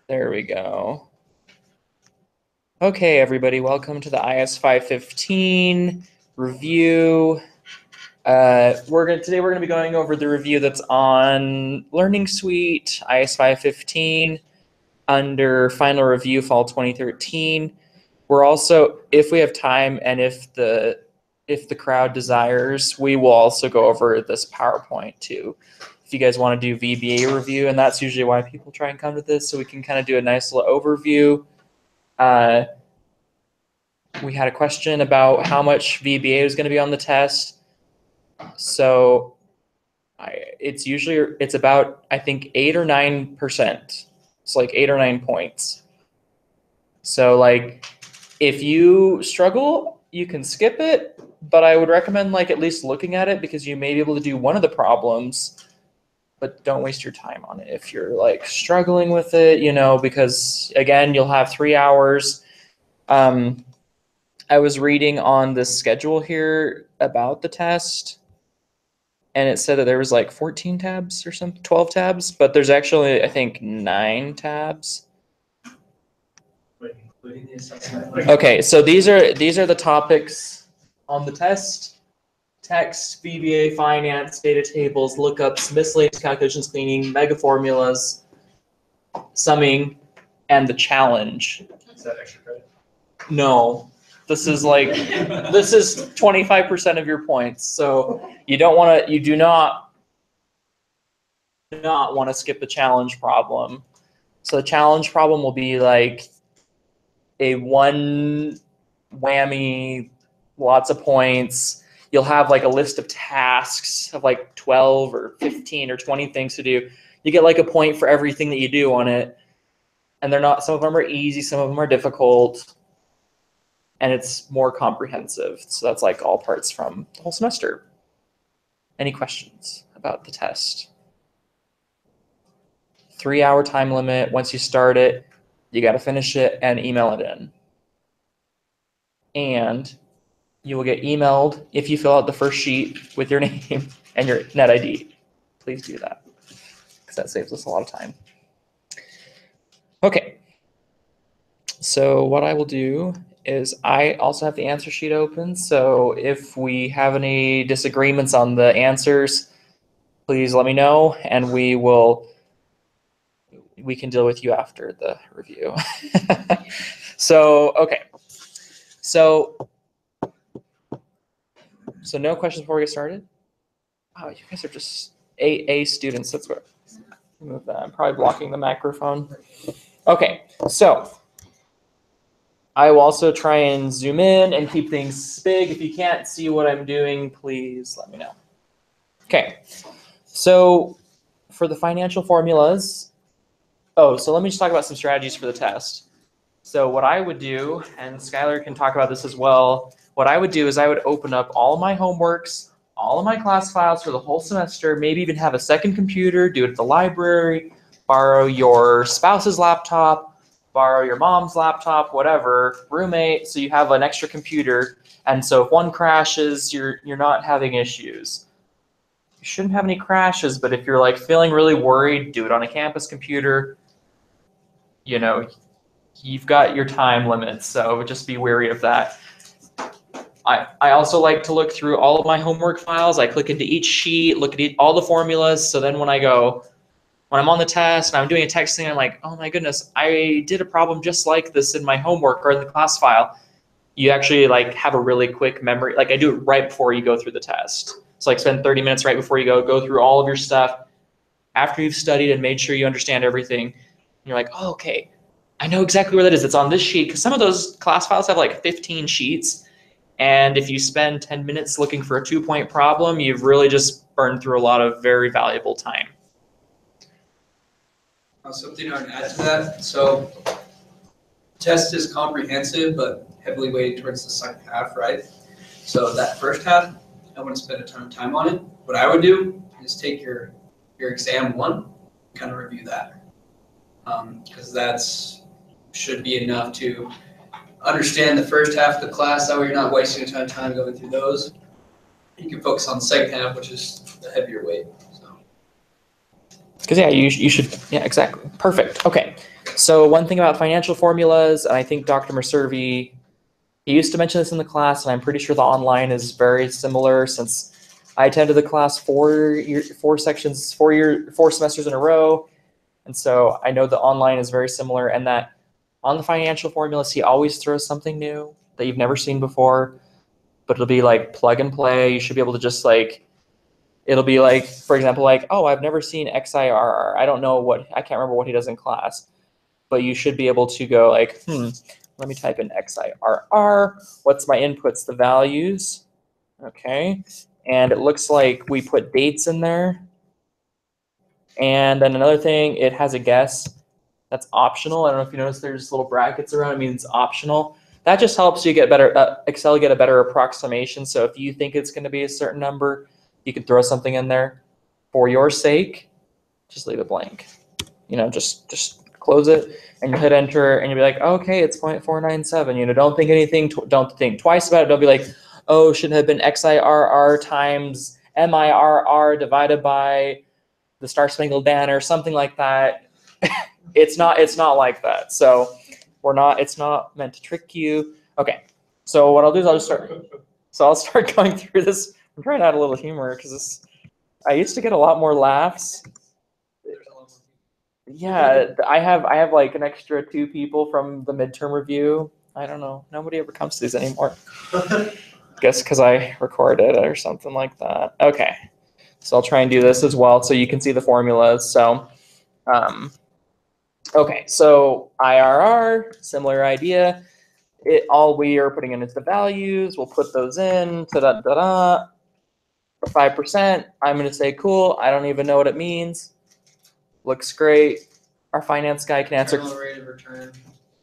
There we go. Okay, everybody, welcome to the IS 515 review. Today we're gonna be going over the review that's on Learning Suite IS 515 under Final Review Fall 2013. We're also, if we have time and if the crowd desires, we will also go over this PowerPoint too. If you guys want to do VBA review, and that's usually why people try and come to this, so we can kind of do a nice little overview. We had a question about how much VBA was going to be on the test. So it's about, I think, 8 or 9%. It's like 8 or 9 points. So like if you struggle, you can skip it, but I would recommend like at least looking at it because you may be able to do one of the problems, but don't waste your time on it if you're like struggling with it, because again, you'll have 3 hours. I was reading on the schedule here about the test, and it said that there was like 14 tabs or something, 12 tabs, but there's actually, I think, 9 tabs. Including the assessment. Okay, so these are the topics on the test: text, VBA, finance, data tables, lookups, miscellaneous calculations, cleaning, mega formulas, summing, and the challenge. Is that extra credit? No. This is 25% of your points. So you do not want to skip the challenge problem. So the challenge problem will be like a one whammy, lots of points. You'll have like a list of tasks of like 12 or 15 or 20 things to do. You get like a point for everything that you do on it. And some of them are easy, some of them are difficult. And it's more comprehensive. So that's like all parts from the whole semester. Any questions about the test? 3-hour time limit. Once you start it, you got to finish it and email it in. And you will get emailed if you fill out the first sheet with your name and your net ID. Please do that because that saves us a lot of time. Okay. So what I will do is I also have the answer sheet open. So if we have any disagreements on the answers, please let me know and we can deal with you after the review. So, okay. So no questions before we get started? Wow, you guys are just A students. That's what, move that. I'm probably blocking the microphone. Okay, so I will also try and zoom in and keep things big. If you can't see what I'm doing, please let me know. Okay, so for the financial formulas, so let me just talk about some strategies for the test. So what I would do, and Skylar can talk about this as well, what I would do is I would open up all of my homeworks, all of my class files for the whole semester, maybe even have a second computer, do it at the library, borrow your spouse's laptop, borrow your mom's laptop, whatever, roommate, so you have an extra computer. And so if one crashes, you're not having issues. You shouldn't have any crashes, but if you're like feeling really worried, do it on a campus computer. You've got your time limits, so just be wary of that. I also like to look through all of my homework files. I click into each sheet, look at all the formulas, so then when I'm on the test and I'm doing a text thing, I'm like, oh my goodness, I did a problem just like this in my homework or in the class file. You actually like have a really quick memory. Like I do it right before you go through the test. So like spend 30 minutes right before you go through all of your stuff. After you've studied and made sure you understand everything, and you're like, oh, okay, I know exactly where that is. It's on this sheet. Because some of those class files have like 15 sheets. And if you spend 10 minutes looking for a 2-point problem, you've really just burned through a lot of very valuable time. Something I would add to that. So test is comprehensive, but heavily weighted towards the second half, right? So that first half, I wouldn't spend a ton of time on it. What I would do is take your exam 1, kind of review that. Because that's should be enough to understand the first half of the class. That way you're not wasting a ton of time going through those. You can focus on the second half, which is the heavier weight. Because yeah, you should, yeah, exactly. Perfect. Okay. So one thing about financial formulas, and I think Dr. Mercervi, he used to mention this in the class, and I'm pretty sure the online is very similar since I attended the class 4 semesters in a row. And so I know the online is very similar, and that on the financial formulas, he always throws something new that you've never seen before, but it'll be like plug and play. You should be able to just like, it'll be like, for example, like, oh, I've never seen XIRR. I don't know I can't remember what he does in class, but you should be able to go like, let me type in XIRR. What's my inputs? The values. Okay. And it looks like we put dates in there. And then another thing, it has a guess. That's optional. I don't know if you notice there's little brackets around. It means optional. That just helps you get better, Excel get a better approximation. So if you think it's going to be a certain number, you can throw something in there. For your sake, just leave it blank. You know, just close it and you hit enter and you'll be like, okay, it's 0.497. You know, don't think anything, don't think twice about it. Don't be like, oh, should have been XIRR times MIRR divided by the Star Spangled Banner, something like that. It's not like that. So it's not meant to trick you. Okay. So what I'll do is I'll start going through this. I'm trying to add a little humor because I used to get a lot more laughs. Yeah, I have like an extra 2 people from the midterm review. I don't know. Nobody ever comes to these anymore. Guess because I recorded it or something like that. Okay. So I'll try and do this as well so you can see the formulas. So, okay. So IRR, similar idea. All we are putting in is the values. We'll put those in. 5%. I'm going to say cool. I don't even know what it means. Looks great. Our finance guy can answer. Internal rate of return.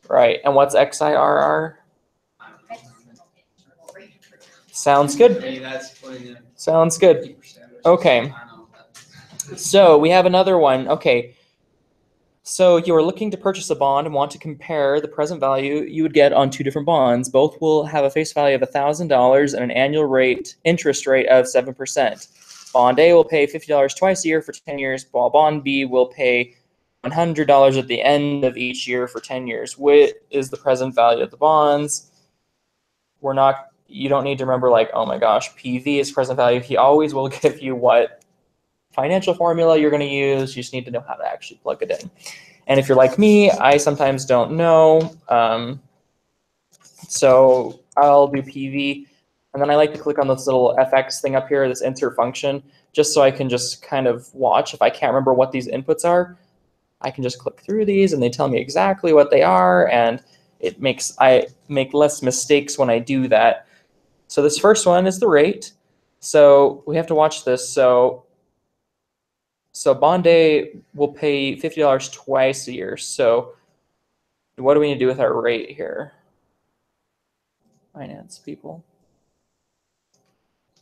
Right. And what's XIRR? Sounds good. Hey, that's putting in Sounds good. 50% or something. Okay. I don't know what that is. So we have another one. Okay. So you are looking to purchase a bond and want to compare the present value you would get on 2 different bonds. Both will have a face value of $1,000 and an annual interest rate of 7%. Bond A will pay $50 twice a year for 10 years, while Bond B will pay $100 at the end of each year for 10 years. What is the present value of the bonds? You don't need to remember like, oh my gosh, PV is present value. He always will give you what financial formula you're going to use. You just need to know how to actually plug it in. And if you're like me, I sometimes don't know. So I'll do PV. And then I like to click on this little FX thing up here, this insert function, just so I can just kind of watch. If I can't remember what these inputs are, I can just click through these and they tell me exactly what they are. And I make less mistakes when I do that. So this first one is the rate. So we have to watch this. So Bond A will pay $50 twice a year. So what do we need to do with our rate here? Finance people.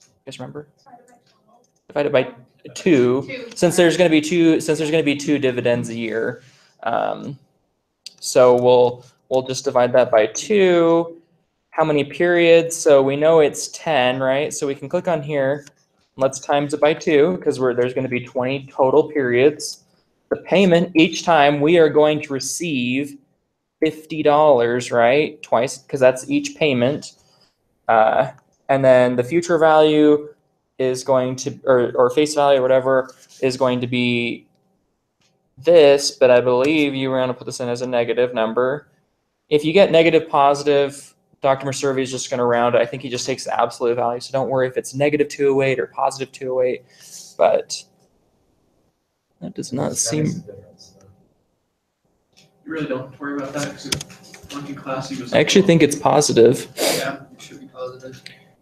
You guys remember? Divided by 2. Since there's going to be 2 dividends a year. So we'll just divide that by 2. How many periods? So we know it's 10, right? So we can click on here. Let's times it by 2 because there's going to be 20 total periods. The payment, each time we are going to receive $50, right? Twice, because that's each payment. And then the future value is going to, or face value or whatever, is going to be this, but I believe you were going to put this in as a negative number. If you get negative positive, Dr. Mercervi is just going to round it. I think he just takes the absolute value. So don't worry if it's negative 208 or positive 208, but that does not seem. You really don't worry about that because flunking class he was. I actually think it's positive. Yeah, it should be positive.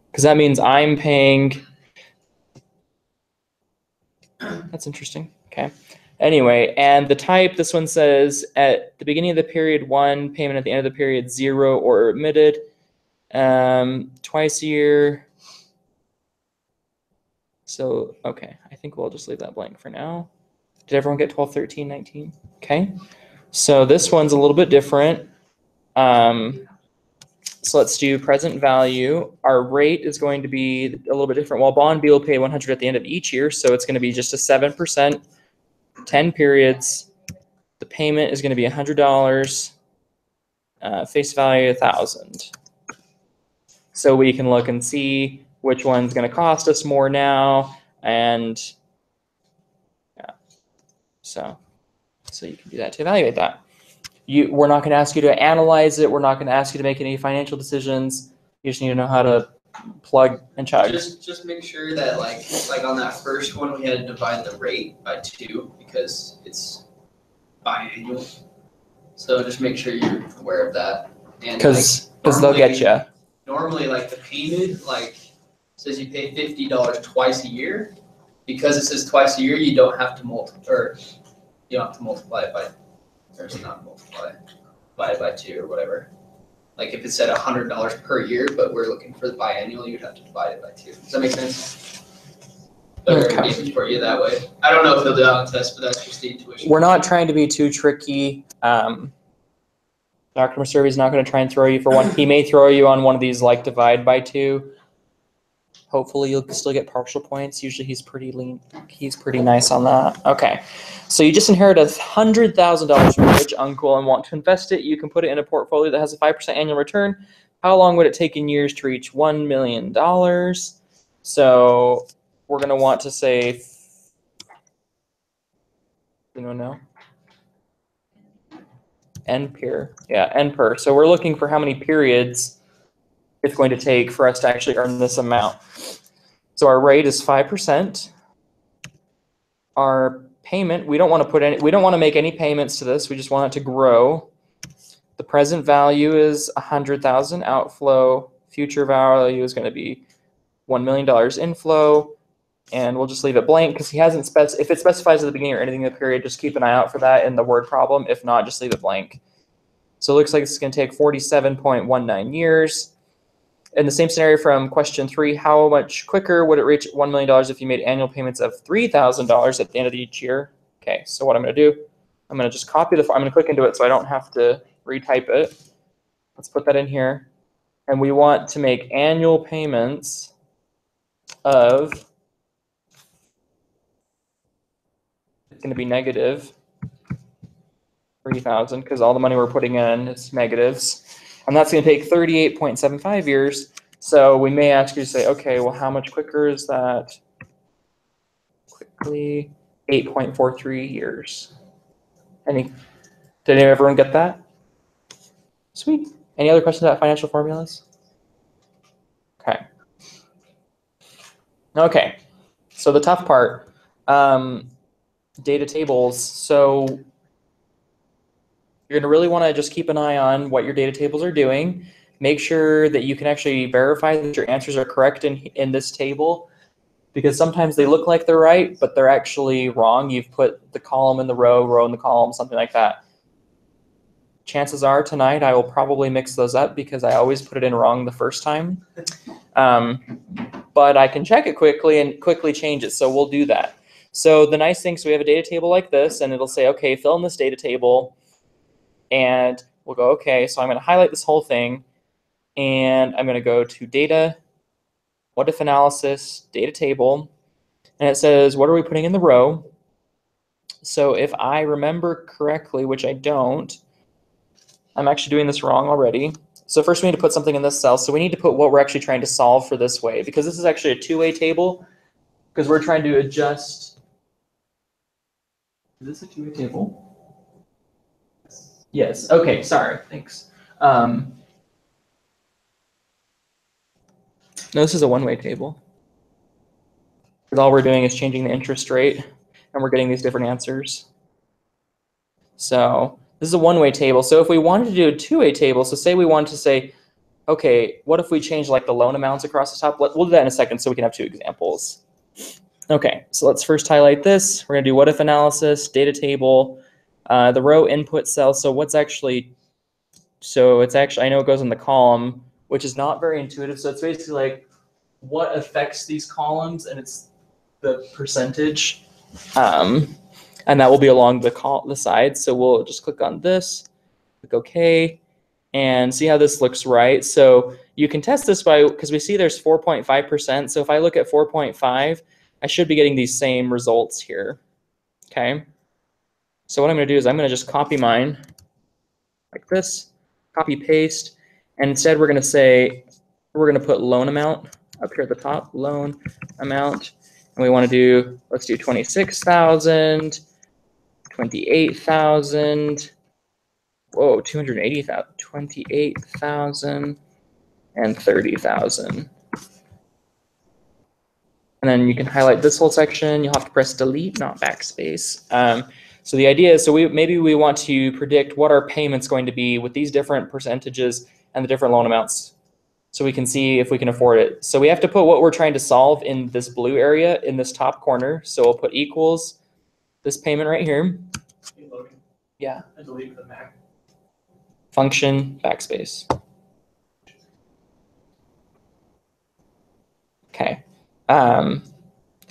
Because that means I'm paying. That's interesting. Okay. Anyway, and the type, this one says at the beginning of the period 1, payment at the end of the period 0 or omitted. Twice a year. So, okay, I think we'll just leave that blank for now. Did everyone get 12, 13, 19? Okay. So this one's a little bit different. So let's do present value. Our rate is going to be a little bit different. While Bond B will pay 100 at the end of each year, so it's going to be just a 7%, 10 periods. The payment is going to be $100, face value 1,000. So we can look and see which one's going to cost us more now, and yeah, so you can do that to evaluate that. We're not going to ask you to analyze it. We're not going to ask you to make any financial decisions. You just need to know how to plug and chug. Just make sure that like on that first one, we had to divide the rate by 2 because it's biannual. So just make sure you're aware of that. Because they'll get you. Normally, like the payment, like says you pay $50 twice a year. Because it says twice a year, you don't have to multiply it by, or it's not multiply, divide it by 2 or whatever. Like if it said $100 per year, but we're looking for the biannual, you'd have to divide it by 2. Does that make sense? Better engagement for you that way. I don't know if they'll do that on test, but that's just the intuition. We're not trying to be too tricky. Dr. Maservi is not going to try and throw you for one. He may throw you on one of these like divide by 2. Hopefully you'll still get partial points. Usually he's pretty lean. He's pretty nice on that. Okay. So you just inherited $100,000 from your rich uncle and want to invest it. You can put it in a portfolio that has a 5% annual return. How long would it take in years to reach $1 million? So we're going to want to say, anyone know? N per. Yeah, N per. So we're looking for how many periods it's going to take for us to actually earn this amount. So our rate is 5%. Our payment, we don't want to make any payments to this. We just want it to grow. The present value is 100,000 outflow. Future value is going to be $1 million inflow. And we'll just leave it blank because he hasn't if it specifies at the beginning or anything in the period, just keep an eye out for that in the word problem. If not, just leave it blank. So it looks like it's going to take 47.19 years. In the same scenario from question 3, how much quicker would it reach $1 million if you made annual payments of $3,000 at the end of each year? Okay, so what I'm going to do, I'm going to just copy I'm going to click into it so I don't have to retype it. Let's put that in here. And we want to make annual payments of, it's going to be negative 3,000 because all the money we're putting in is negatives. And that's going to take 38.75 years. So we may ask you to say, okay, well, how much quicker is that? Quickly, 8.43 years. Did everyone get that? Sweet. Any other questions about financial formulas? Okay. Okay. So the tough part, data tables. So you're going to really want to just keep an eye on what your data tables are doing. Make sure that you can actually verify that your answers are correct in this table, because sometimes they look like they're right, but they're actually wrong. You've put the column in the row in the column, something like that. Chances are tonight I will probably mix those up because I always put it in wrong the first time. But I can check it quickly and quickly change it, so we'll do that. So the nice thing, so we have a data table like this, and it'll say, okay, fill in this data table. And we'll go, okay, so I'm going to highlight this whole thing, and I'm going to go to data, what if analysis, data table, and it says, what are we putting in the row? So if I remember correctly, which I don't, I'm actually doing this wrong already. So first we need to put something in this cell. So we need to put what we're actually trying to solve for this way, because this is actually a two-way table, because we're trying to adjust. Is this a two-way table? Yes. Okay. Sorry. Thanks. No, this is a one-way table. Because all we're doing is changing the interest rate, and we're getting these different answers. So this is a one-way table. So if we wanted to do a two-way table, so say we wanted to say, okay, what if we change like the loan amounts across the top? We'll do that in a second so we can have two examples. Okay. So let's first highlight this. We're going to do what if analysis, data table. The row input cell, so it's actually, I know it goes in the column, which is not very intuitive. So it's basically like what affects these columns, and it's the percentage, and that will be along the side. So we'll just click on this, click OK, and see how this looks right. So you can test this because we see there's 4.5%. So if I look at 4.5, I should be getting these same results here. Okay. So what I'm going to do is I'm going to just copy mine like this, copy paste, and instead we're going to say, we're going to put loan amount up here at the top, loan amount, and we want to do, let's do 26,000, 28,000, whoa, 280,000, 28,000, and 30,000. And then you can highlight this whole section. You'll have to press delete, not backspace. So the idea is, so maybe we want to predict what our payment's going to be with these different percentages and the different loan amounts, so we can see if we can afford it. So we have to put what we're trying to solve in this blue area in this top corner. So we'll put equals this payment right here. Hey, Logan, Yeah. I deleted the Mac. Function backspace. Okay. That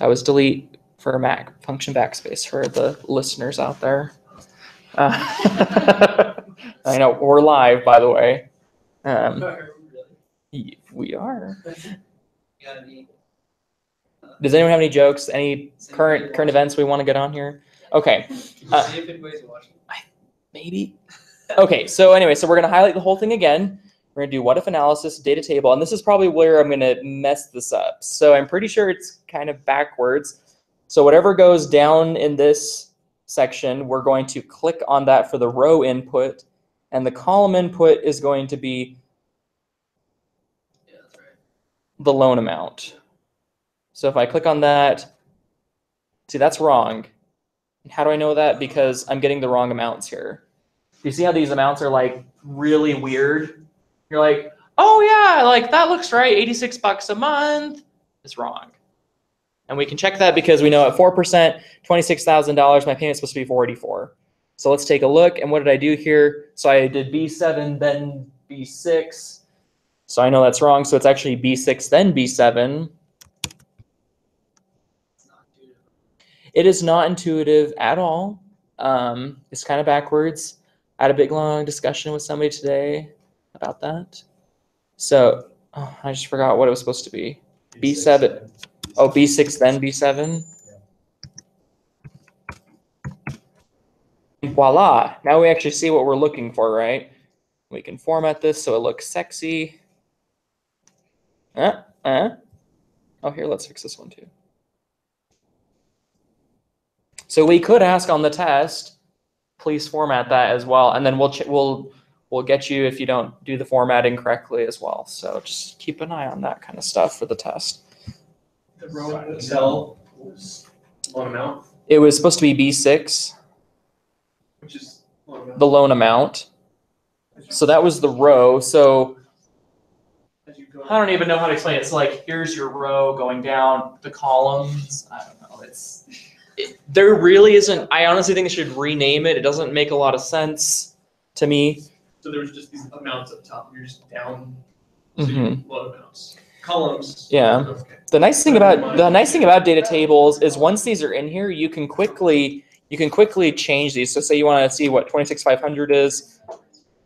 was delete for Mac, function backspace for the listeners out there. I know we're live, by the way. We are. Does anyone have any jokes? Any current events we want to get on here? Okay. See if anybody's watching. Maybe. Okay. So anyway, so we're gonna highlight the whole thing again. We're gonna do what if analysis, data table, and this is probably where I'm gonna mess this up. So I'm pretty sure it's kind of backwards. So whatever goes down in this section, we're going to click on that for the row input, and the column input is going to be the loan amount. So if I click on that, see, that's wrong. How do I know that? Because I'm getting the wrong amounts here. Do you see how these amounts are like really weird? You're like, oh yeah, like that looks right. 86 bucks a month is wrong. And we can check that because we know at 4%, $26,000, my payment's supposed to be $484. So let's take a look. And what did I do here? So I did B7, then B6. So I know that's wrong. So it's actually B6, then B7. It is not intuitive at all. It's kind of backwards. I had a big, long discussion with somebody today about that. So I just forgot what it was supposed to be. B7. Oh, B6, then B7. Voila. Now we actually see what we're looking for, right? We can format this so it looks sexy. Oh, here, let's fix this one too. So we could ask on the test, please format that as well, and then we'll get you if you don't do the formatting correctly as well. So just keep an eye on that kind of stuff for the test. The row in the cell was loan amount, It was supposed to be B6, which is loan amount. the loan amount. So that was the row. So As you go I don't even know how to explain it. So like, here's your row going down the columns. I don't know. There really isn't. I honestly think they should rename it. It doesn't make a lot of sense to me. So there was just these amounts up top. You're just down to Mhm. loan amounts. Columns. Yeah. Okay. The nice thing about data tables is once these are in here, you can quickly change these. So say you want to see what 26,500 is,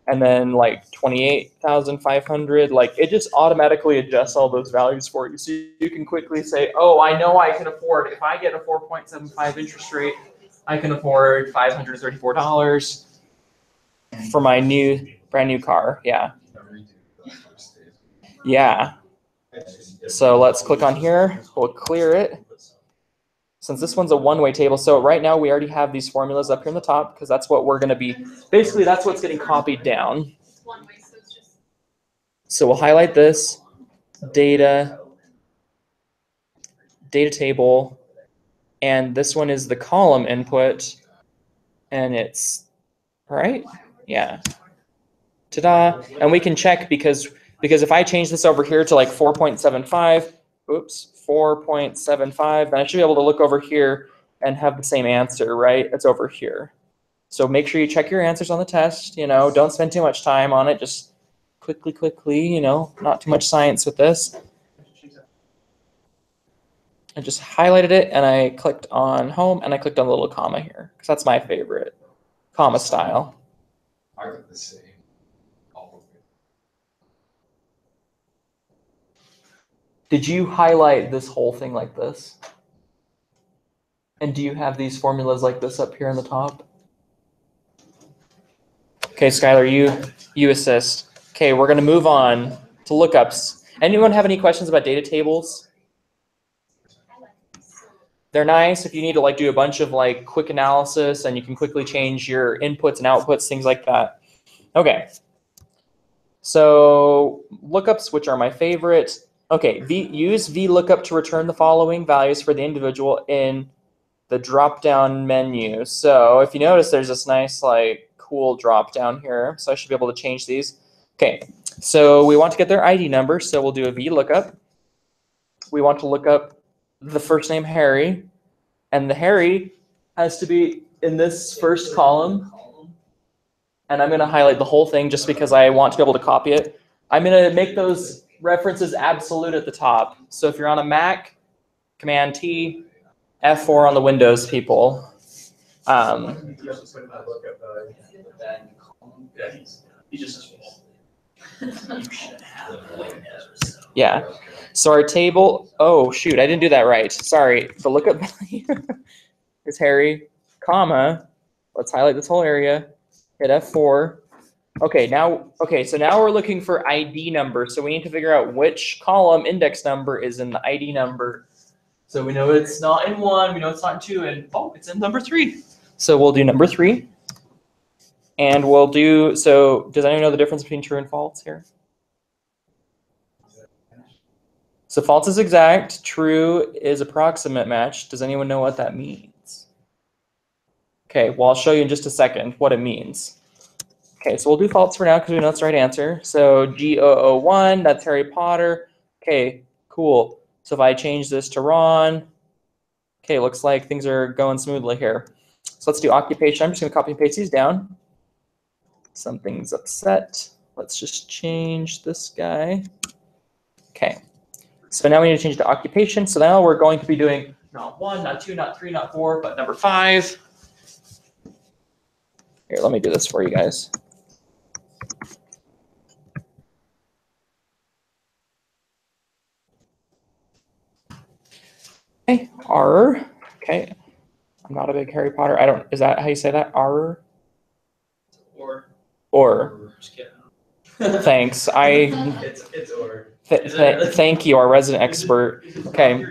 and then like 28,500, like it just automatically adjusts all those values for you. So you can quickly say, oh, I know I can afford, if I get a 4.75 interest rate, I can afford $534 for my brand new car. Yeah. Yeah. So let's click on here. We'll clear it. Since this one's a one-way table, so right now we already have these formulas up here in the top because that's what we're going to be, basically that's what's getting copied down. So we'll highlight this, data table, and this one is the column input, and it's, right? Yeah. Ta-da. And we can check because if I change this over here to like 4.75, oops, 4.75, then I should be able to look over here and have the same answer, right? It's over here. So make sure you check your answers on the test, don't spend too much time on it. Just quickly, not too much science with this. I just highlighted it and I clicked on home and I clicked on the little comma here because that's my favorite, comma style. I got the same. Did you highlight this whole thing like this? And do you have these formulas like this up here on the top? Okay, Skylar, you assist. Okay, we're gonna move on to lookups. Anyone have any questions about data tables? They're nice if you need to like do a bunch of like quick analysis and you can quickly change your inputs and outputs, things like that. Okay. So lookups, which are my favorite. Okay, use VLOOKUP to return the following values for the individual in the drop-down menu. So if you notice, there's this nice like cool drop-down here. So I should be able to change these. Okay, so we want to get their ID number. So we'll do a VLOOKUP. We want to look up the first name Harry, and the Harry has to be in this first column. And I'm going to highlight the whole thing just because I want to be able to copy it. I'm going to make those references absolute at the top. So if you're on a Mac, Command T, F4 on the Windows people. He just says, Yeah. So our table, oh shoot, I didn't do that right. Sorry. The lookup value is Harry, comma. Let's highlight this whole area. Hit F4. Okay, so now we're looking for ID number. So we need to figure out which column index number is in the ID number. So we know it's not in 1, we know it's not in 2, and oh, it's in number 3. So we'll do number 3. And we'll do, so does anyone know the difference between true and false here? So false is exact, true is approximate match. Does anyone know what that means? Okay, well, I'll show you in just a second what it means. Okay, so we'll do false for now because we know that's the right answer. So G001, that's Harry Potter. Okay, cool. So if I change this to Ron, okay, looks like things are going smoothly here. So let's do occupation. I'm just gonna copy and paste these down. Something's upset. Let's just change this guy. Okay. So now we need to change to occupation. So now we're going to be doing not 1, not 2, not 3, not 4, but number 5. Here, let me do this for you guys. Okay, R. Okay. I'm not a big Harry Potter. Is that how you say that? R? Or. Just kidding. Thanks. It's or. Thank you, our resident expert. Okay.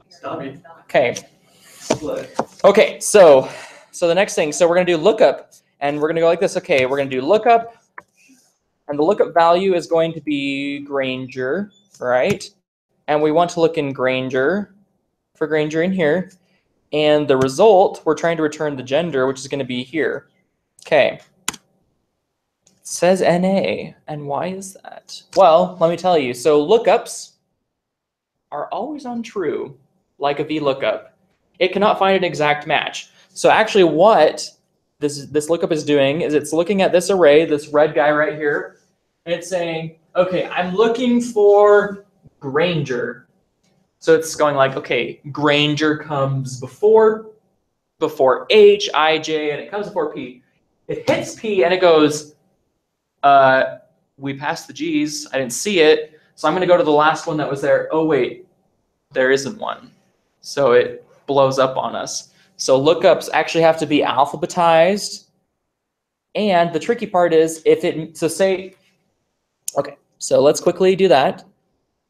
Stop me. Okay. Okay, so the next thing, so we're gonna do lookup, and we're gonna go like this. Okay, we're gonna do lookup, and the lookup value is going to be Granger, right? And we want to look in Granger, for Granger in here, and the result, we're trying to return the gender, which is gonna be here. Okay. It says NA, and why is that? Well, let me tell you. So lookups are always on true, like a VLOOKUP. It cannot find an exact match. So actually what this lookup is doing is it's looking at this array, this red guy right here, and it's saying, okay, I'm looking for Granger. So it's going like, okay, Granger comes before H, I, J, and it comes before P. It hits P and it goes, we passed the G's, I didn't see it, so I'm gonna go to the last one that was there. Oh wait, there isn't one. So it blows up on us. So lookups actually have to be alphabetized. And the tricky part is okay, so let's quickly do that.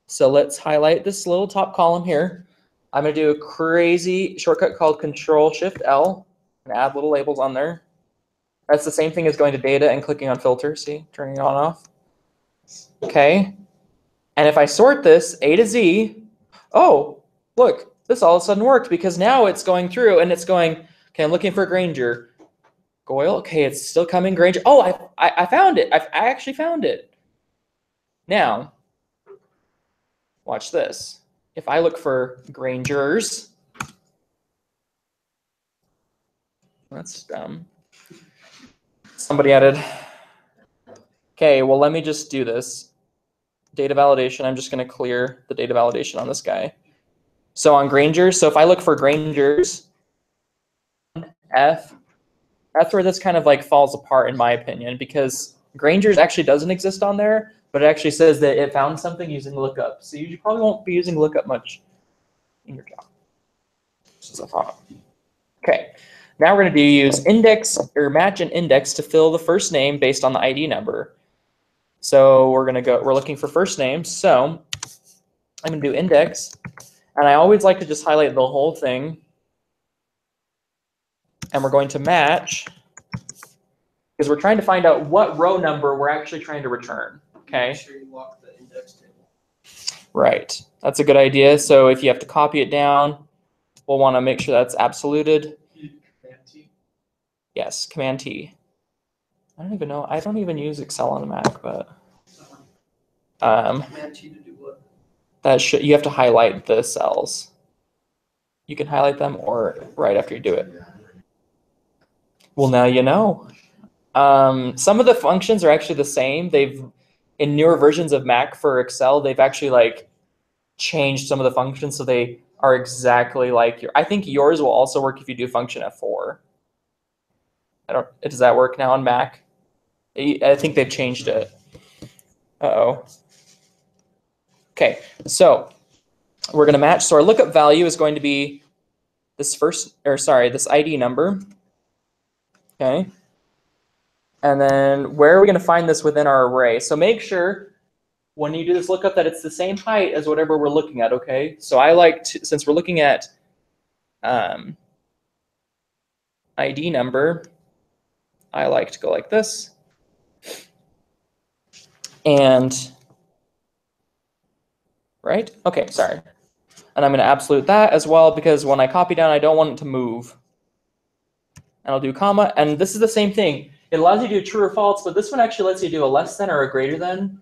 So let's highlight this little top column here. I'm gonna do a crazy shortcut called Control-Shift-L and add little labels on there. That's the same thing as going to data and clicking on filter, see, turning it on and off. Okay, and if I sort this A to Z, oh, look, this all of a sudden worked because now it's going through and it's going, okay, I'm looking for Granger. Goyle, okay, it's still coming, Granger. Oh, I found it, I actually found it. Now, watch this. If I look for Grangers, that's dumb. Somebody added. Okay, well, let me just do this. Data validation, I'm just going to clear the data validation on this guy. So on Grangers, so if I look for Grangers, F, that's where this kind of like falls apart in my opinion, because Grangers actually doesn't exist on there, but it actually says that it found something using lookup. So you probably won't be using lookup much in your job. Just as a thought. Okay. Now we're going to use index or match and index to fill the first name based on the ID number. So we're looking for first name. So I'm going to do index, and I always like to just highlight the whole thing. And we're going to match because we're trying to find out what row number we're actually trying to return. Okay. Make sure you lock the index table. Right. That's a good idea. So if you have to copy it down, we'll want to make sure that's absoluted. Command T. Yes, Command T. I don't even know. I don't even use Excel on a Mac, but Command T to do what? you have to highlight the cells. You can highlight them or right after you do it. Well, now you know. Some of the functions are actually the same. In newer versions of Mac for Excel, they've actually like changed some of the functions so they are exactly like I think yours will also work if you do function F4. Does that work now on Mac? I think they've changed it. Uh-oh. Okay, so we're going to match. So our lookup value is going to be this this ID number. Okay. And then where are we going to find this within our array? So make sure when you do this lookup that it's the same height as whatever we're looking at, okay? So I like to, since we're looking at ID number, I like to go like this. And, right? Okay, sorry. And I'm going to absolute that as well because when I copy down, I don't want it to move. And I'll do comma, and this is the same thing. It allows you to do true or false, but this one actually lets you do a less than or a greater than.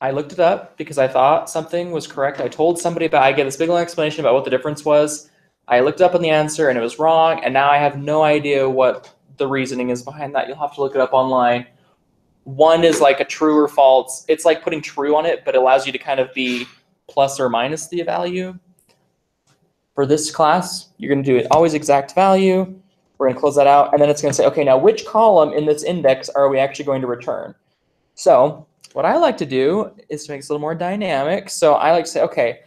I looked it up because I thought something was correct. I told somebody I gave this big long explanation about what the difference was. I looked up on the answer and it was wrong, and now I have no idea what the reasoning is behind that. You'll have to look it up online. One is like a true or false. It's like putting true on it, but it allows you to kind of be plus or minus the value. For this class, you're going to do it always exact value. We're going to close that out, and then it's going to say, okay, now which column in this index are we actually going to return? So what I like to do is to make it a little more dynamic. So I like to say, okay,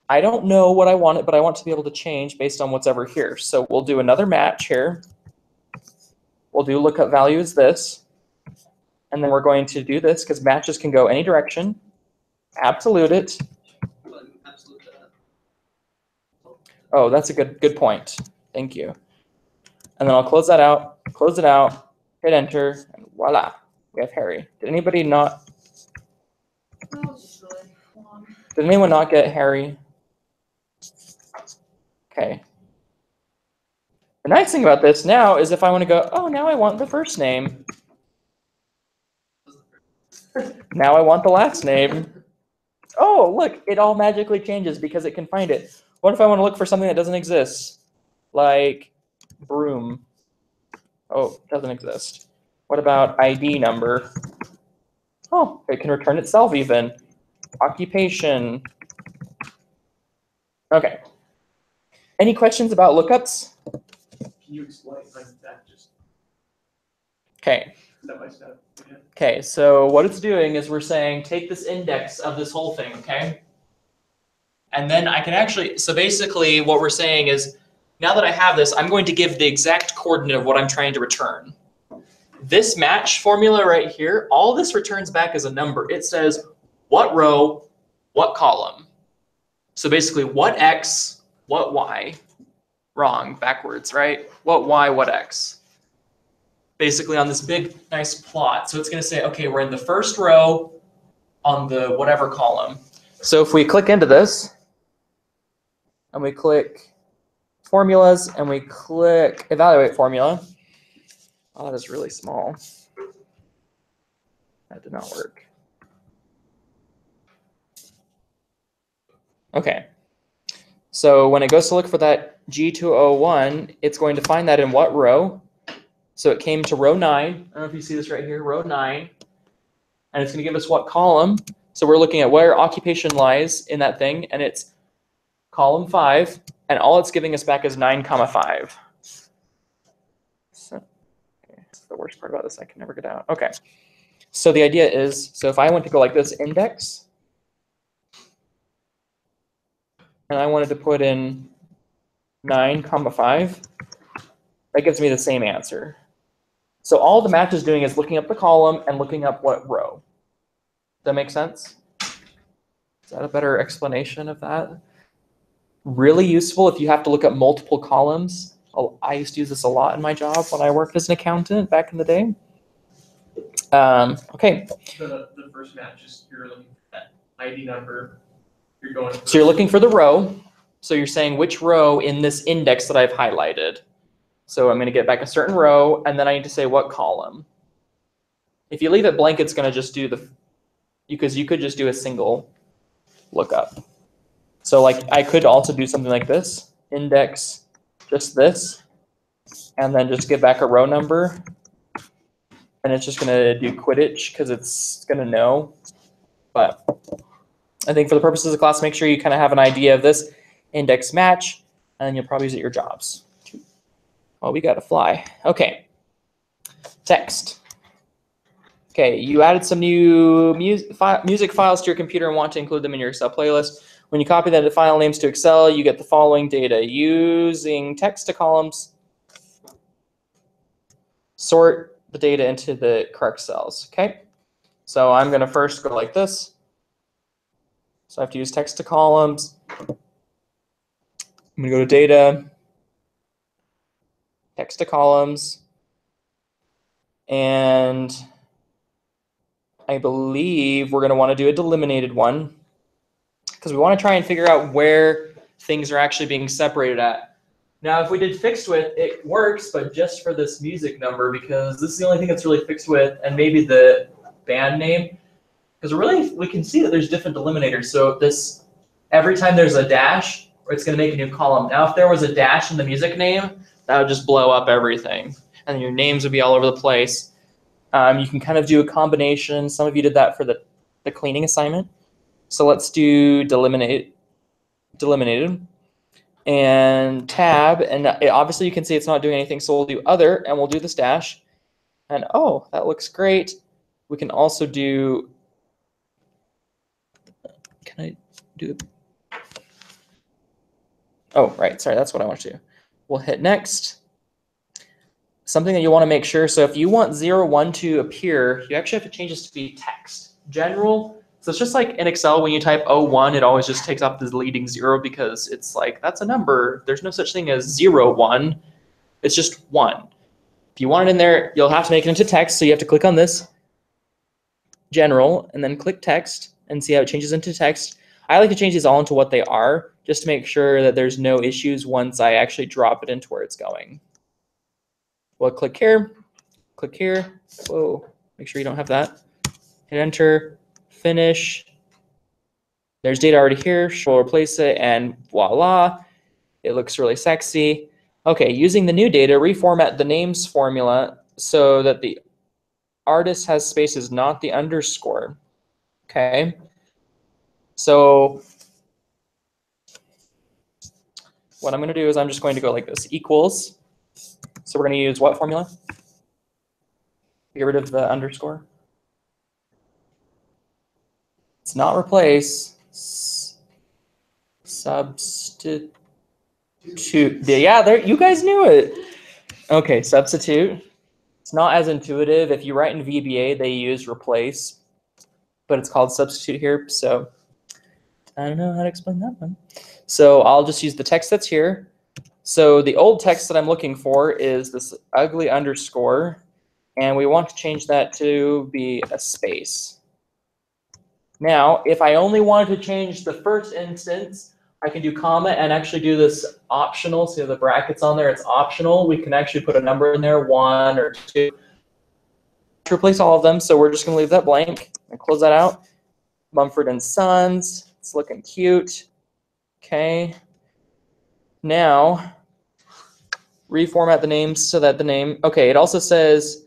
I don't know what I want, but I want to be able to change based on what's ever here. So we'll do another match here. We'll do lookup value is this. And then we're going to do this because matches can go any direction. Absolute it. Absolute that. Oh, that's a good point. Thank you. And then I'll close that out, close it out, hit enter, and voila, we have Harry. Did anybody not? That was just really long. Did anyone not get Harry? Okay. The nice thing about this now is if I want to go, oh, now I want the first name. Now I want the last name. Oh, look, it all magically changes because it can find it. What if I want to look for something that doesn't exist? Like broom. Oh, it doesn't exist. What about ID number? Oh, it can return itself even. Occupation. Okay. Any questions about lookups? Can you explain like that just Okay. step by step? Yeah. Okay, so what it's doing is we're saying take this index of this whole thing, okay? And then I can actually, so basically what we're saying is, now that I have this, I'm going to give the exact coordinate of what I'm trying to return. This match formula right here, all this returns back as a number. It says what row, what column. So basically what X, what Y, wrong, backwards, right? What Y, what X. Basically on this big, nice plot. So it's gonna say, okay, we're in the first row on the whatever column. So if we click into this, and we click formulas, and we click evaluate formula. Oh, that is really small. That did not work. Okay. So when it goes to look for that G201, it's going to find that in what row? So it came to row 9. I don't know if you see this right here, row 9. And it's going to give us what column? So we're looking at where occupation lies in that thing, and it's column 5, and all it's giving us back is 9,5. So, okay, that's the worst part about this. I can never get out. Okay. So the idea is, so if I went to go like this, index, and I wanted to put in 9, comma 5. That gives me the same answer. So all the match is doing is looking up the column and looking up what row. Does that make sense? Is that a better explanation of that? Really useful if you have to look up multiple columns. I used to use this a lot in my job when I worked as an accountant back in the day. Okay, The first match is you're looking for that ID number. You're going. so you're looking for the row. So you're saying which row in this index that I've highlighted. So I'm going to get back a certain row, and then I need to say what column. If you leave it blank, it's going to just do because you could just do a single lookup. So like I could also do something like this, index just this, and then just give back a row number. And it's just going to do Quidditch because it's going to know. But I think for the purposes of the class, make sure you kind of have an idea of this index match, and then you'll probably use it at your jobs. Oh, we got to fly. Okay. Text. Okay, you added some new music files to your computer and want to include them in your Excel playlist. When you copy the file names to Excel, you get the following data. Using text to columns, sort the data into the correct cells, okay? So I'm gonna first go like this. So I have to use text to columns. I'm gonna go to data, text to columns, and I believe we're gonna wanna do a delimited one because we wanna try and figure out where things are actually being separated at. Now, if we did fixed width, it works, but just for this music number, because this is the only thing that's really fixed width, and maybe the band name, because really we can see that there's different delimiters. So this, every time there's a dash, it's going to make a new column. Now, if there was a dash in the music name, that would just blow up everything, and your names would be all over the place. You can kind of do a combination. Some of you did that for the cleaning assignment. So let's do delimited. And tab, and obviously you can see it's not doing anything, so we'll do other, and we'll do this dash, and oh, that looks great. We can also do, can I do it? Oh, right, sorry, that's what I want to do. We'll hit next. Something that you want to make sure, so if you want 0, 1 to appear, you actually have to change this to be text. General. So it's just like in Excel, when you type 01, it always just takes off the leading 0 because it's like, that's a number. There's no such thing as 0, 1. It's just 1. If you want it in there, you'll have to make it into text. So you have to click on this, general, and then click text and see how it changes into text. I like to change these all into what they are just to make sure that there's no issues once I actually drop it into where it's going. Well, click here. Whoa, make sure you don't have that. Hit enter. Finish. There's data already here. We'll replace it, and voila, it looks really sexy. Okay, using the new data, reformat the names formula so that the artist has spaces, not the underscore. Okay, so what I'm going to do is I'm just going to go like this, equals. So we're going to use what formula? Get rid of the underscore. It's not replace, substitute. Yeah, there, you guys knew it. Okay, substitute. It's not as intuitive. If you write in VBA, they use replace, but it's called substitute here. So I don't know how to explain that one. So I'll just use the text that's here. So the old text that I'm looking for is this ugly underscore, and we want to change that to be a space. Now, if I only wanted to change the first instance, I can do comma and actually do this optional. See the brackets on there, it's optional. We can actually put a number in there, 1 or 2, to replace all of them. So we're just gonna leave that blank and close that out. Mumford and Sons, it's looking cute. Okay. Now, reformat the names so that the name, okay, it also says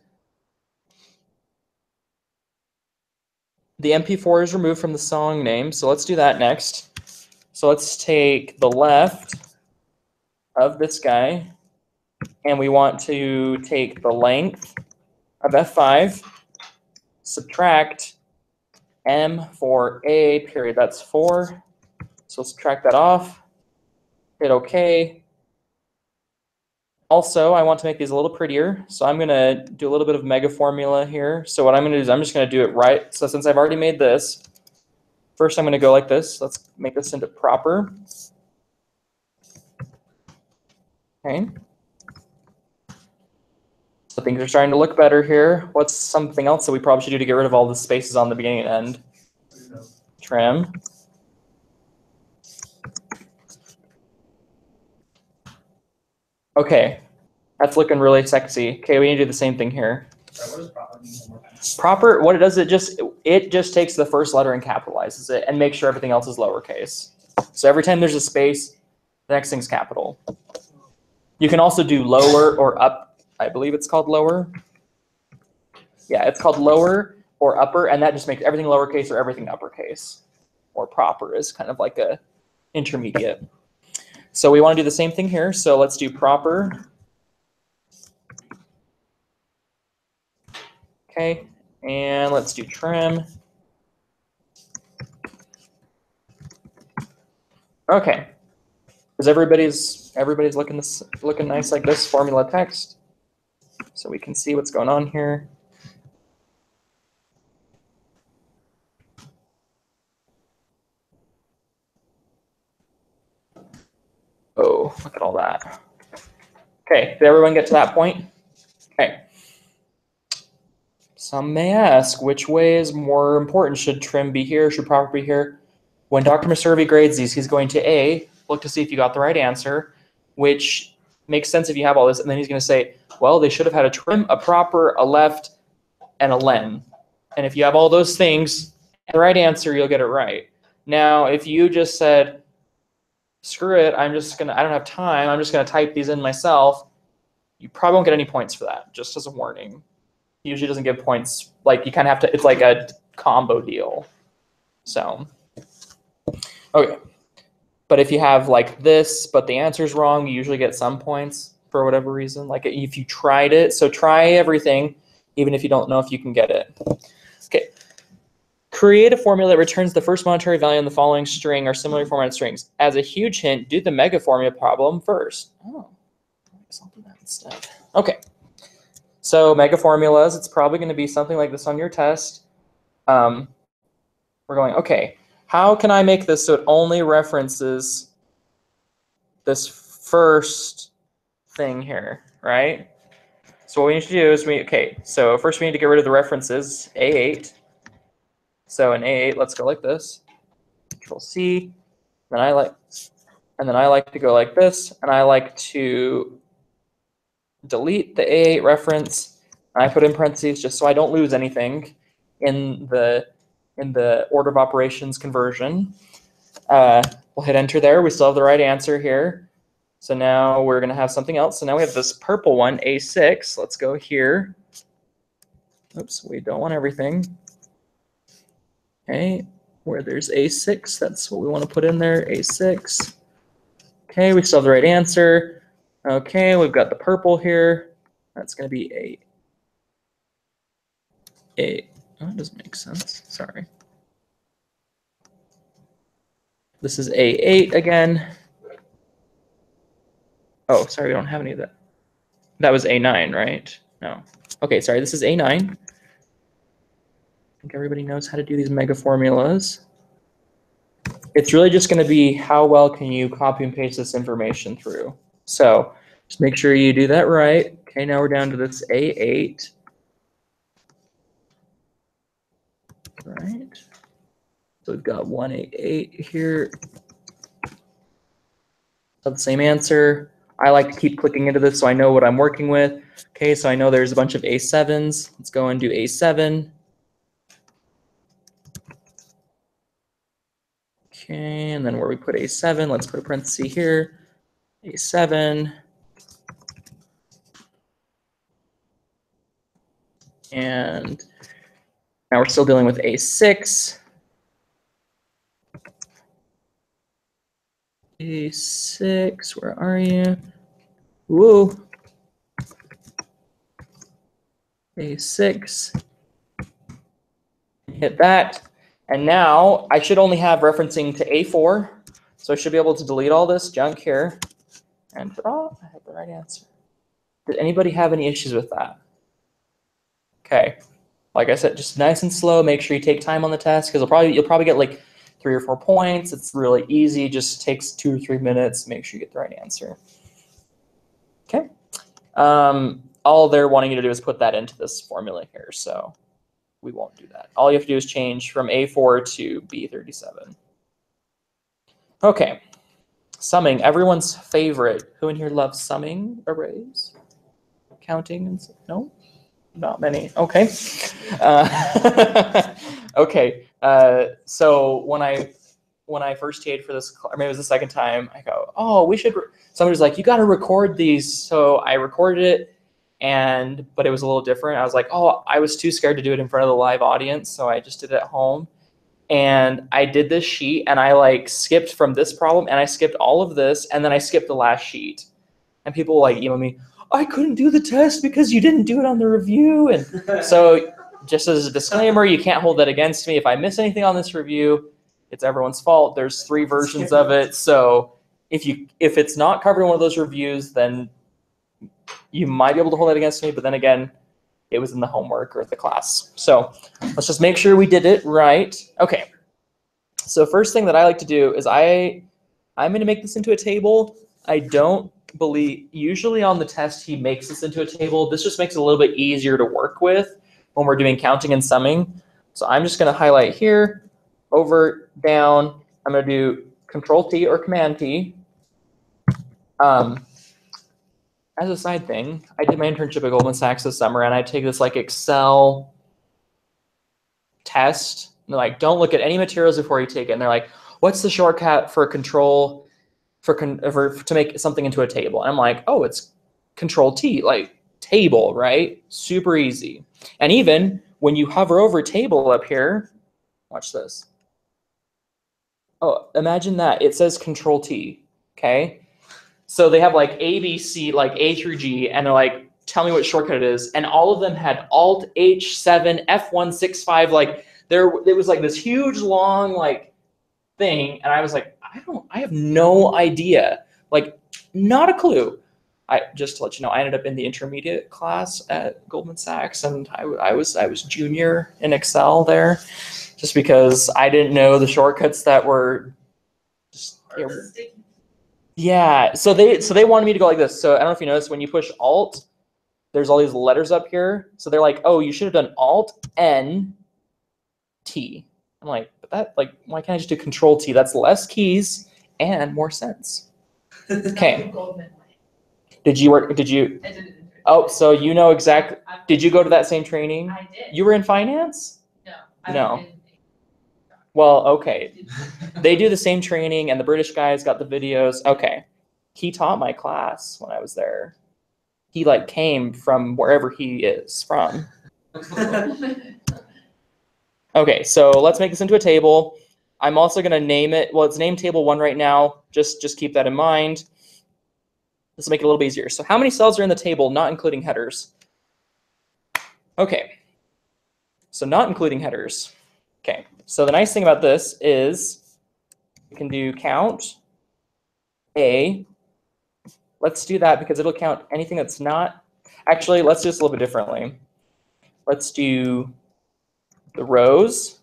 the MP4 is removed from the song name, so let's do that next. So let's take the left of this guy, and we want to take the length of F5, subtract M for A period, that's 4. So subtract that off, hit OK, Also, I want to make these a little prettier, so I'm gonna do a little bit of mega formula here. So what I'm gonna do is I'm just gonna do it right. So since I've already made this, first I'm gonna go like this. Let's make this into proper. Okay. So things are starting to look better here. What's something else that we probably should do to get rid of all the spaces on the beginning and end? Trim. Okay, that's looking really sexy. Okay, we need to do the same thing here. Sorry, what does proper mean one more time? Proper, what it does, it just takes the first letter and capitalizes it and makes sure everything else is lowercase. So every time there's a space, the next thing's capital. You can also do lower or up. I believe it's called lower. Yeah, it's called lower or upper, and that just makes everything lowercase or everything uppercase. Or proper is kind of like a intermediate. So we want to do the same thing here. So let's do proper. Okay, and let's do trim. Okay, because everybody's looking nice like this formula text, so we can see what's going on here. Oh, look at all that. Okay, did everyone get to that point? Okay. Some may ask, which way is more important? Should trim be here? Should proper be here? When Dr. Maservi grades these, he's going to A, look to see if you got the right answer, which makes sense if you have all this, and then he's going to say, well, they should have had a trim, a proper, a left, and a len. And if you have all those things, the right answer, you'll get it right. Now, if you just said, screw it, I don't have time, I'm just gonna type these in myself, you probably won't get any points for that, just as a warning. He usually doesn't give points, like you kind of have to, it's like a combo deal. So, okay. But if you have like this, but the answer's wrong, you usually get some points for whatever reason. Like if you tried it, so try everything, even if you don't know if you can get it. Okay. Create a formula that returns the first monetary value in the following string or similarly formatted strings. As a huge hint, do the mega formula problem first. Oh, I guess I'll do that instead. Okay. So mega formulas, it's probably going to be something like this on your test. We're going, okay, how can I make this so it only references this first thing here, right? So what we need to do is so first we need to get rid of the references, A8. So in A8, let's go like this. Control C. And then I like to go like this, and I like to delete the A8 reference. And I put in parentheses just so I don't lose anything in the order of operations conversion. We'll hit enter there. We still have the right answer here. So now we're going to have something else. So now we have this purple one, A6. Let's go here. Oops, we don't want everything. Okay, where there's A6, that's what we want to put in there, A6. Okay, we still have the right answer. Okay, we've got the purple here. That's going to be oh, that doesn't make sense, sorry. This is A8 again. Oh, sorry, we don't have any of that. That was A9, right? No. Okay, sorry, this is A9. I think everybody knows how to do these mega formulas. It's really just going to be how well can you copy and paste this information through. So just make sure you do that right. Okay, now we're down to this A8. Right. So we've got 1A8 here. So the same answer. I like to keep clicking into this so I know what I'm working with. Okay, so I know there's a bunch of A7s. Let's go and do A7. Okay, and then where we put A7, let's put a parenthesis here. A7. And now we're still dealing with A6. A6, where are you? Woo. A6. Hit that. And now I should only have referencing to A4. So I should be able to delete all this junk here. And ta-da, I have the right answer. Did anybody have any issues with that? Okay. Like I said, just nice and slow. Make sure you take time on the test because you'll probably get like 3 or 4 points. It's really easy. Just takes 2 or 3 minutes. Make sure you get the right answer. Okay. All they're wanting you to do is put that into this formula here. So we won't do that. All you have to do is change from A4 to B37. Okay. Summing, everyone's favorite. Who in here loves summing arrays? Counting and no? Not many. Okay. Okay. So when I first TA'd for this, or maybe it was the second time, I go, oh, we should. Somebody was like, you got to record these. So I recorded it, but it was a little different. I was like, oh, I was too scared to do it in front of the live audience, so I just did it at home. And I did this sheet, and I like skipped from this problem, and I skipped all of this, and then I skipped the last sheet. And people like email me, I couldn't do the test because you didn't do it on the review. And so just as a disclaimer, you can't hold that against me. If I miss anything on this review, it's everyone's fault. There's 3 versions of it. So if it's not covered in one of those reviews, then you might be able to hold that against me. But then again, it was in the homework or the class. So let's just make sure we did it right. Okay. So first thing that I like to do is I'm going to make this into a table. I don't believe, usually on the test, he makes this into a table. This just makes it a little bit easier to work with when we're doing counting and summing. So I'm just going to highlight here, over, down. I'm going to do Control-T or Command-T. As a side thing, I did my internship at Goldman Sachs this summer, and I take this like Excel test. And they're like, don't look at any materials before you take it. And they're like, what's the shortcut for Control to make something into a table? And I'm like, oh, it's Control-T, like table, right? Super easy. And even when you hover over table up here, watch this. Oh, imagine that. It says Control-T, okay? So they have like A, B, C, like A through G, and they're like, tell me what shortcut it is. And all of them had Alt H7, F165, like it was like this huge long like thing. And I was like, I have no idea, like not a clue. Just to let you know, I ended up in the intermediate class at Goldman Sachs, and I was junior in Excel there, just because I didn't know the shortcuts that were just, yeah. So they wanted me to go like this. So I don't know if you noticed, when you push Alt, there's all these letters up here. So they're like, oh, you should have done Alt N T. I'm like, but that, like, why can't I just do Control-T? That's less keys and more sense. Okay. Did you? I didn't. Oh, so you know exactly. Did you go to that same training? I did. You were in finance? No. No. Well, okay. They do the same training, and the British guys got the videos. Okay. He taught my class when I was there. He like came from wherever he is from. Okay, so let's make this into a table. I'm also going to name it. Well, it's named table 1 right now. Just keep that in mind. This will make it a little bit easier. So how many cells are in the table, not including headers? Okay. So not including headers. Okay. So the nice thing about this is you can do count A. Let's do that because it'll count anything that's not. Actually, let's do this a little bit differently. Let's do the rows,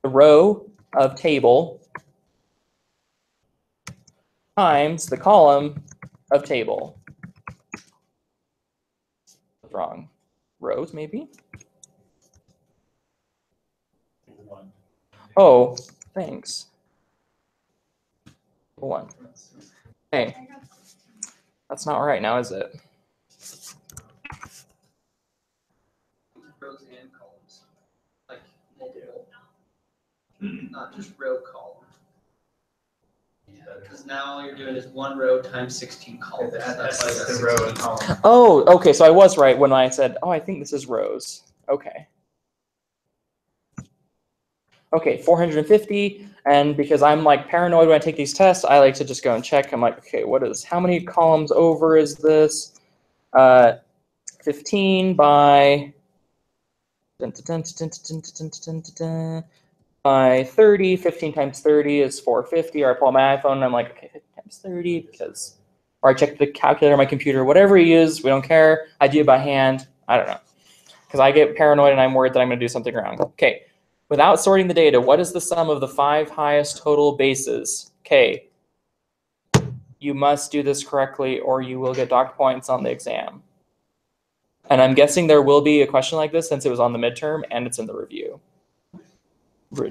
the row of table times the column of table. What's wrong? Rows, maybe? Oh, thanks. 1. Hey, that's not right now, is it? Rows and columns, like multiple, not just row column. Because now all you're doing is 1 row times 16 columns. That's like the row and column. Oh, okay. So I was right when I said, oh, I think this is rows. Okay. Okay, 450. And because I'm like paranoid when I take these tests, I like to just go and check. I'm like, okay, how many columns over is this? 15 by by 30. 15 times 30 is 450. Or I pull out my iPhone and I'm like, okay, 50 times 30 because or I check the calculator on my computer, whatever you use, we don't care. I do it by hand. I don't know. Because I get paranoid and I'm worried that I'm going to do something wrong. Okay. Without sorting the data, what is the sum of the 5 highest total bases? Okay. You must do this correctly or you will get docked points on the exam. And I'm guessing there will be a question like this since it was on the midterm and it's in the review.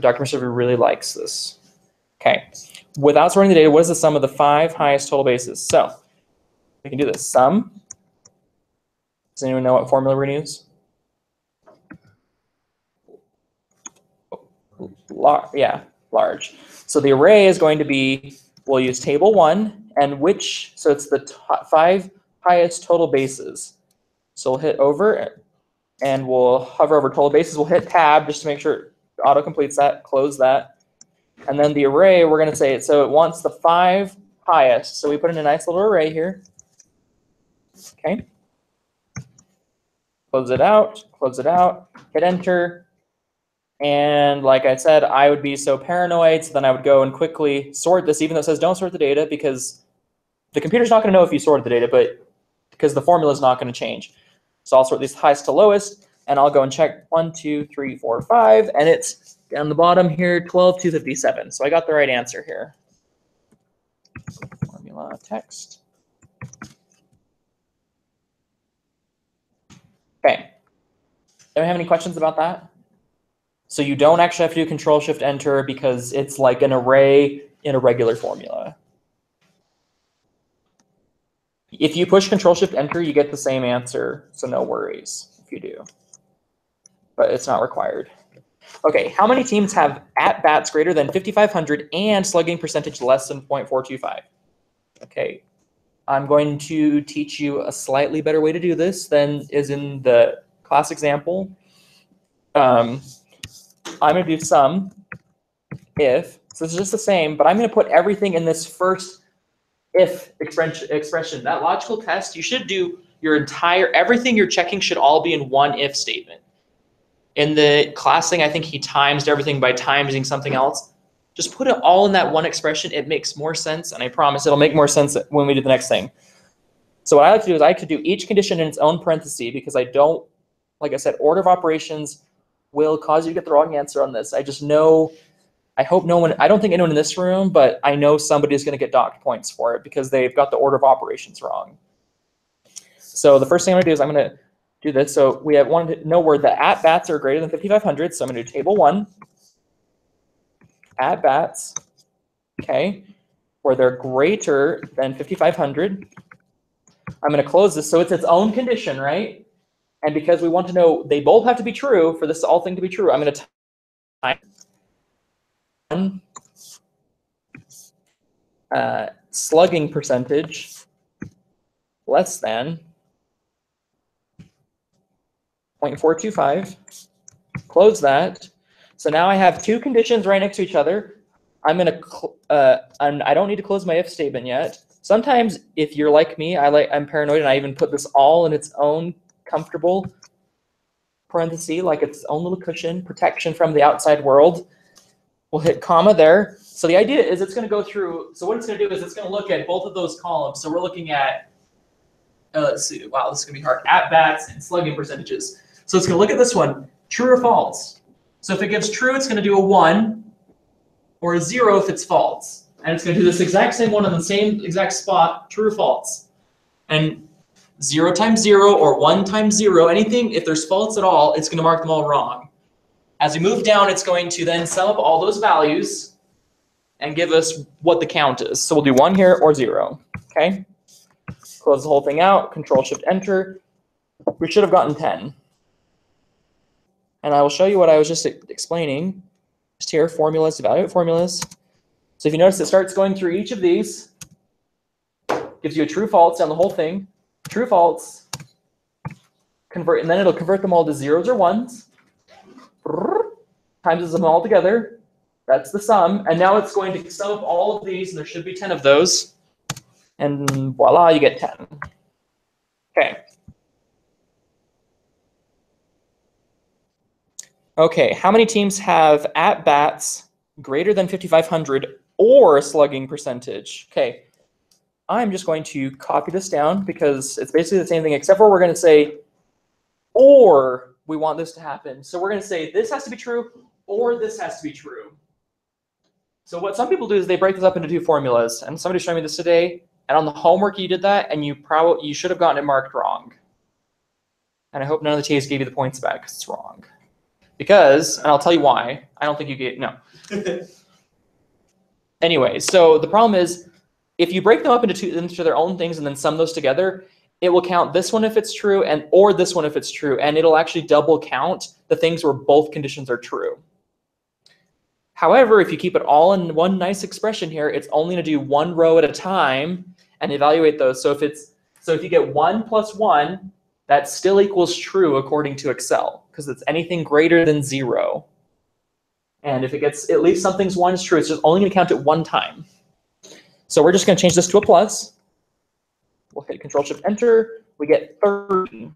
Dr. Mercer really likes this. Okay. Without sorting the data, what is the sum of the 5 highest total bases? So we can do this. Sum. Does anyone know what formula we're going to use? Large. So the array is going to be, we'll use table 1 and which, so it's the 5 highest total bases. So we'll hit over and we'll hover over total bases. We'll hit tab just to make sure it auto completes that, close that. And then the array, we're going to say, so it wants the 5 highest. So we put in a nice little array here. Okay. Close it out, hit enter. And like I said, I would be so paranoid, so then I would go and quickly sort this, even though it says don't sort the data, because the computer's not going to know if you sorted the data, but because the formula is not going to change. So I'll sort these highest to lowest, and I'll go and check 1, 2, 3, 4, 5, and it's down the bottom here, 12,257. So I got the right answer here. Formula text. Okay. Anyone have any questions about that? So you don't actually have to do Control-Shift-Enter because it's like an array in a regular formula. If you push Control-Shift-Enter, you get the same answer, so no worries if you do. But it's not required. Okay, how many teams have at-bats greater than 5,500 and slugging percentage less than 0.425? Okay, I'm going to teach you a slightly better way to do this than is in the class example. I'm going to do sum if, so it's just the same, but I'm going to put everything in this first if expression. That logical test, you should do your entire, everything you're checking should all be in one if statement. In the class thing, I think he times everything by timesing something else. Just put it all in that one expression. It makes more sense, and I promise it'll make more sense when we do the next thing. So what I like to do is I like to do each condition in its own parenthesis because I don't, like I said, order of operations will cause you to get the wrong answer on this. I just know, I hope no one, I don't think anyone in this room, but I know somebody is going to get docked points for it because they've got the order of operations wrong. So the first thing I'm going to do is I'm going to do this. So we have wanted to know where the at-bats are greater than 5,500. So I'm going to do table 1, at-bats, okay, where they're greater than 5,500. I'm going to close this. So it's its own condition, right? And because we want to know they both have to be true for this all thing to be true, I'm going to type slugging percentage less than 0.425. Close that. So now I have two conditions right next to each other. I'm going to I don't need to close my if statement yet. Sometimes if you're like me, I'm paranoid and I even put this all in its own comfortable parenthesis, like its own little cushion, protection from the outside world. We'll hit comma there. So the idea is it's going to go through, so what it's going to do is it's going to look at both of those columns. So we're looking at, let's see, wow, this is going to be hard, at-bats and slugging percentages. So it's going to look at this one, true or false. So if it gives true, it's going to do a 1, or a 0 if it's false. And it's going to do this exact same one on the same exact spot, true or false. And 0 times 0 or 1 times 0, anything, if there's faults at all, it's going to mark them all wrong. As we move down, it's going to then sum up all those values and give us what the count is. So we'll do 1 here or 0, okay? Close the whole thing out, Control-Shift-Enter. We should have gotten 10. And I will show you what I was just explaining. Just here, formulas, evaluate formulas. So if you notice, it starts going through each of these, gives you a true, false down the whole thing. True, false, convert, and then it'll convert them all to 0s or 1s. Times them all together. That's the sum. And now it's going to sum up all of these, and there should be 10 of those. And voila, you get 10. Okay. Okay, how many teams have at-bats greater than 5,500 or slugging percentage? Okay, I'm just going to copy this down because it's basically the same thing, except for we're going to say, or we want this to happen. So we're going to say this has to be true, or this has to be true. So what some people do is they break this up into two formulas, and somebody showed me this today, and on the homework you did that, and you should have gotten it marked wrong. And I hope none of the TAs gave you the points back because it's wrong. Because, and I'll tell you why, I don't think you gave, no. Anyway, so the problem is, if you break them up into their own things and then sum those together, it will count this one if it's true or this one if it's true, and it'll actually double count the things where both conditions are true. However, if you keep it all in one nice expression here, it's only going to do one row at a time and evaluate those. So if you get 1 plus 1, that still equals true according to Excel, because it's anything greater than 0. And if it gets at least something's 1 is true, it's just only going to count it one time. So we're just going to change this to a plus. We'll hit Control-Shift-Enter. We get 30.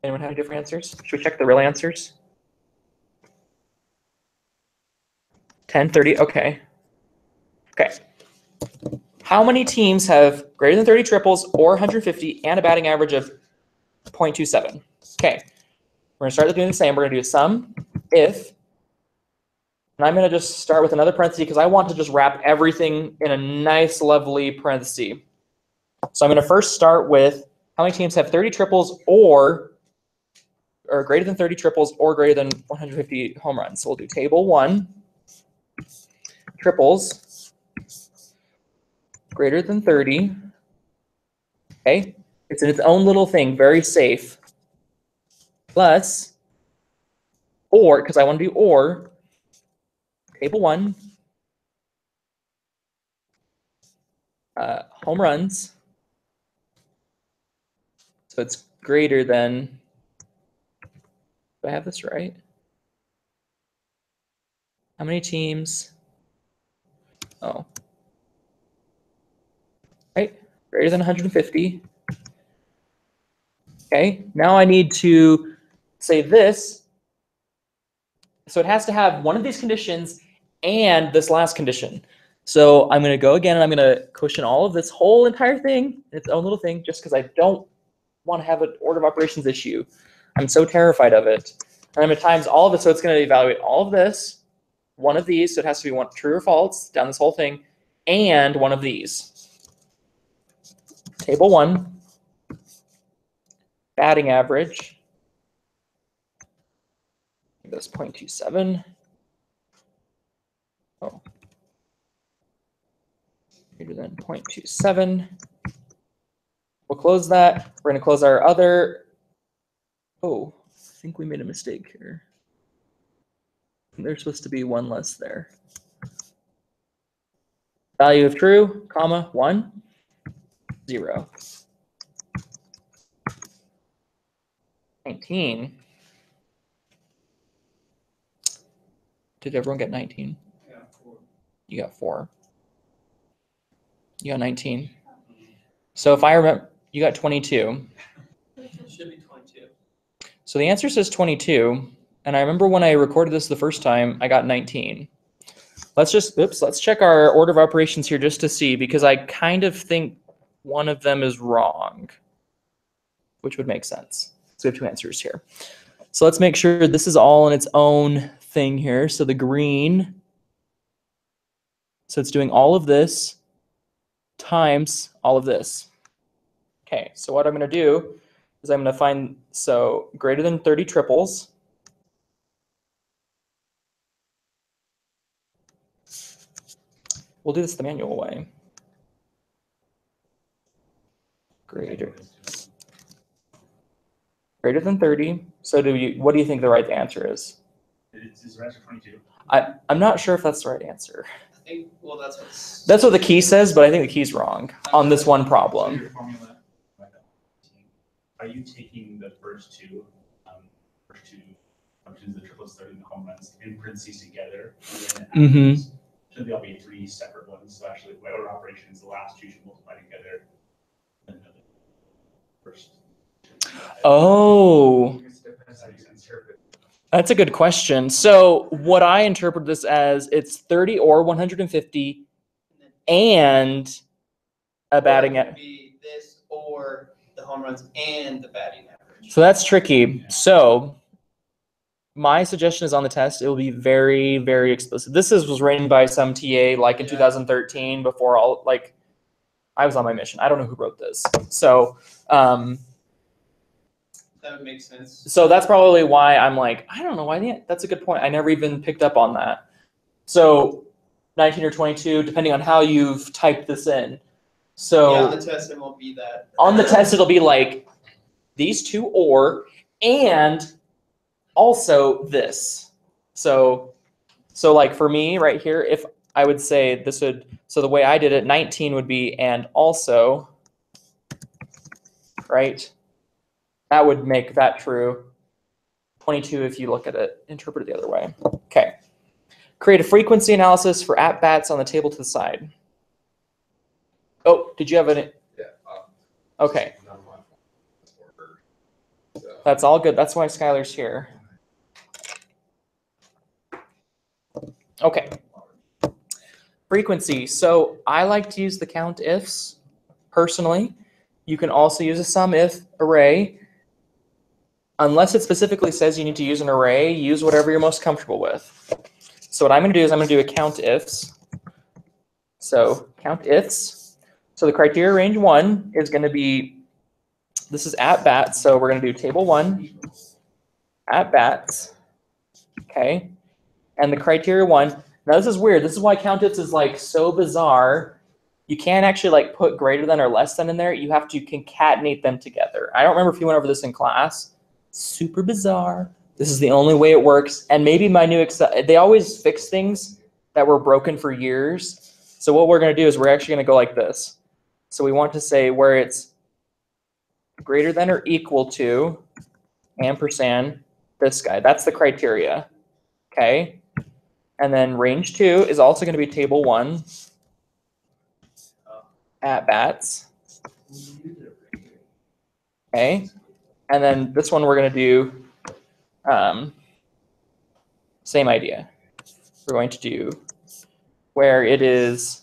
Anyone have any different answers? Should we check the real answers? 10, 30, okay. Okay. How many teams have greater than 30 triples or 150 and a batting average of 0.27? Okay. We're going to start doing the same. We're going to do a sum if, and I'm going to just start with another parenthesis because I want to just wrap everything in a nice, lovely parenthesis. So I'm going to first start with how many teams have 30 triples or greater than 30 triples or greater than 150 home runs. So we'll do table 1, triples, greater than 30. Okay, it's in its own little thing, very safe. Plus, or, because I want to do or, table 1, home runs. So it's greater than, do I have this right? How many teams? Oh. Right, greater than 150. Okay, now I need to say this. So it has to have one of these conditions and this last condition. So I'm going to go again and I'm going to cushion all of this whole entire thing, its own little thing, just because I don't want to have an order of operations issue. I'm so terrified of it. And I'm going to times all of it, so it's going to evaluate all of this, one of these, so it has to be one true or false down this whole thing, and one of these. Table 1, batting average, this 0.27. Oh, greater than 0.27. We'll close that. We're going to close our other. Oh, I think we made a mistake here. There's supposed to be one less there. Value of true, comma, 1, 0. 19. Did everyone get 19? Yeah, 4. You got 4. You got 19. So if I remember, you got 22. It should be 22. So the answer says 22. And I remember when I recorded this the first time, I got 19. Let's check our order of operations here just to see, because I kind of think one of them is wrong, which would make sense. So we have 2 answers here. So let's make sure this is all in its own thing here. So the green, so it's doing all of this times all of this. Okay, so what I'm going to do is I'm going to find, so greater than 30 triples. We'll do this the manual way. Greater than 30. So what do you think the right answer is? Is the answer 22? I'm not sure if that's the right answer. I think, well, that's That's what the key says, but I think the key's wrong on this one problem. So your formula, are you taking the first two functions, the triplets, 30, and the home runs, in parentheses together? And then should they all be 3 separate ones? So actually, whatever operations, the last 2 should multiply together. And then the first. Oh, That's how you interpret. that's a good question. So what I interpret this as, it's 30 or 150 and a batting Or it average. could be this or the home runs and the batting average. So that's tricky. So my suggestion is on the test, it will be very, very explicit. Was written by some TA like in Yeah. 2013 before all, like, I was on my mission. I don't know who wrote this. So, That would make sense. so that's probably why I'm like, I don't know why. That's a good point. I never even picked up on that. So 19 or 22, depending on how you've typed this in. So Yeah, on the test, it won't be that. on the test, it'll be like these two and also this. So like for me right here, if I would say this would, so the way I did it, 19 would be and also, right? That would make that true. 22 if you look at it, interpret it the other way. Okay. Create a frequency analysis for at-bats on the table to the side. Oh, did you have any? Yeah. Okay, None of my phones work, so. that's all good. That's why Skylar's here. Okay. Frequency. So I like to use the count ifs personally. You can also use a sum if array. Unless it specifically says you need to use an array, use whatever you're most comfortable with. So what I'm going to do is I'm going to do a count ifs. So count ifs. So the criteria range 1 is going to be, this is at bats. So we're going to do table 1 at bats. Okay. And the criteria 1. Now this is weird. This is why count ifs is like so bizarre. You can't actually like put greater than or less than in there. You have to concatenate them together. I don't remember if you went over this in class. Super bizarre. This is the only way it works. And maybe my new Excel, they always fix things that were broken for years. So what we're going to do is we're actually going to go like this. So we want to say where it's greater than or equal to ampersand this guy. That's the criteria. Okay. And then range 2 is also going to be table 1 at bats. Okay. And then this one we're going to do same idea. We're going to do where it is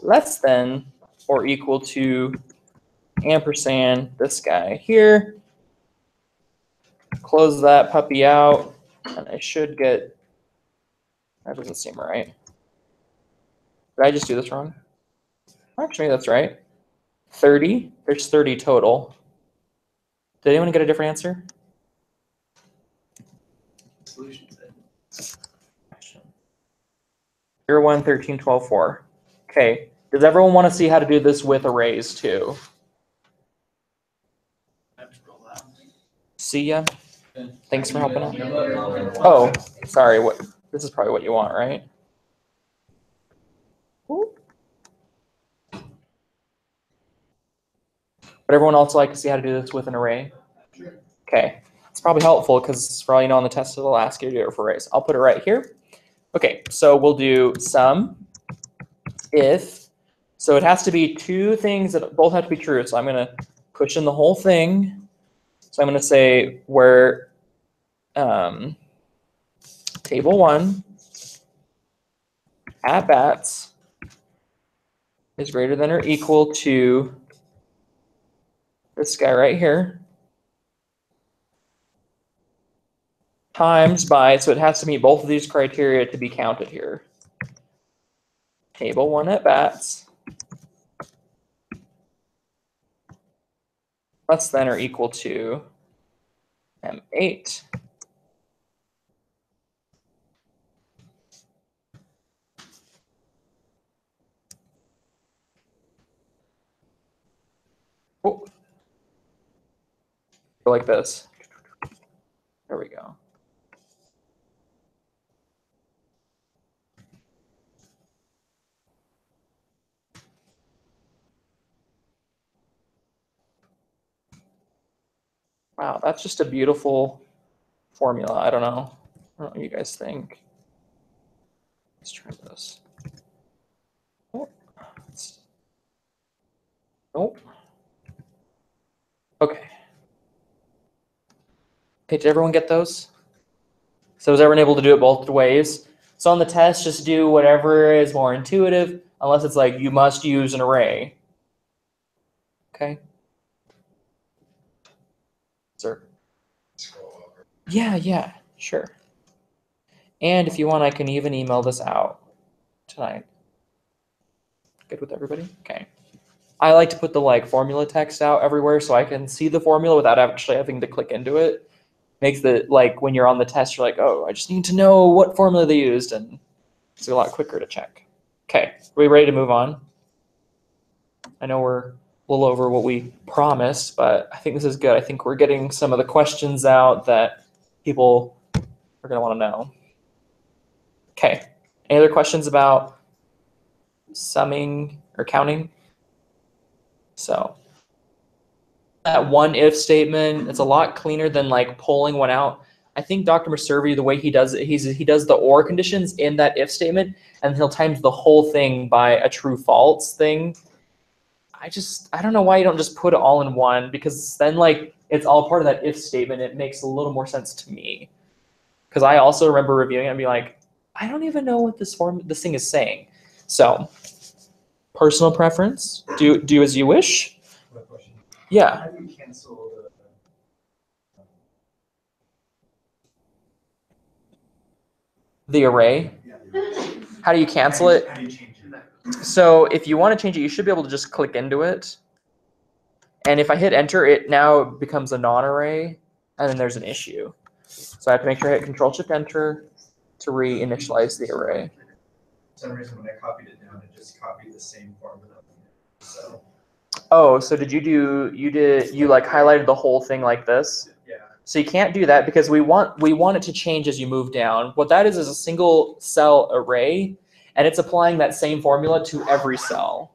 less than or equal to ampersand this guy here. Close that puppy out, and I should get, that doesn't seem right. Did I just do this wrong? Actually, that's right. 30, there's 30 total. Did anyone get a different answer? Solution set. 0, 1, 13, 12, 4. Okay. Does everyone want to see how to do this with arrays too? I have to roll out. See ya. Okay. Thanks for helping out. Oh, sorry. What? This is probably what you want, right? Would everyone else like to see how to do this with an array? Sure. Okay. It's probably helpful because for all you know on the test it'll ask you to do it for arrays. I'll put it right here. Okay, so we'll do sum if, so it has to be two things that both have to be true. So I'm going to push in the whole thing. So I'm going to say where table 1 at bats is greater than or equal to this guy right here times by, so it has to meet both of these criteria to be counted here. Table 1 at bats less than or equal to M8. Oh. Go like this. There we go. Wow, that's just a beautiful formula. I don't know what you guys think. Let's try this. Oh. Nope. Okay. Okay, did everyone get those? So was everyone able to do it both ways? So on the test, just do whatever is more intuitive, unless it's like you must use an array. Okay. Sir. Scroll over. Yeah, sure. And if you want, I can even email this out tonight. Good with everybody? Okay. I like to put the like formula text out everywhere so I can see the formula without actually having to click into it. Makes the like when you're on the test, you're like, oh, I just need to know what formula they used, and it's a lot quicker to check. Okay, are we ready to move on? I know we're a little over what we promised, but I think this is good. I think we're getting some of the questions out that people are going to want to know. Okay, any other questions about summing or counting? So that one if statement, it's a lot cleaner than like pulling one out. I think Dr. Meservey, the way he does it, he does the or conditions in that if statement, and he'll times the whole thing by a true false thing. I don't know why you don't just put it all in one, because then like it's all part of that if statement. It makes a little more sense to me. Because I also remember reviewing it and being like, I don't even know what this thing is saying. So personal preference, do as you wish. Quick question. Yeah. How do you cancel The array. How do you cancel it? How do you change it? So if you want to change it, you should be able to just click into it. And if I hit enter, it now becomes a non-array, and then there's an issue. So I have to make sure I hit Control-Shift-Enter to reinitialize the array. For some reason, when I copied it down, it just copied the same formula. So Oh, so you like highlighted the whole thing like this? yeah. So you can't do that because we want it to change as you move down. What that is a single cell array, and it's applying that same formula to every cell.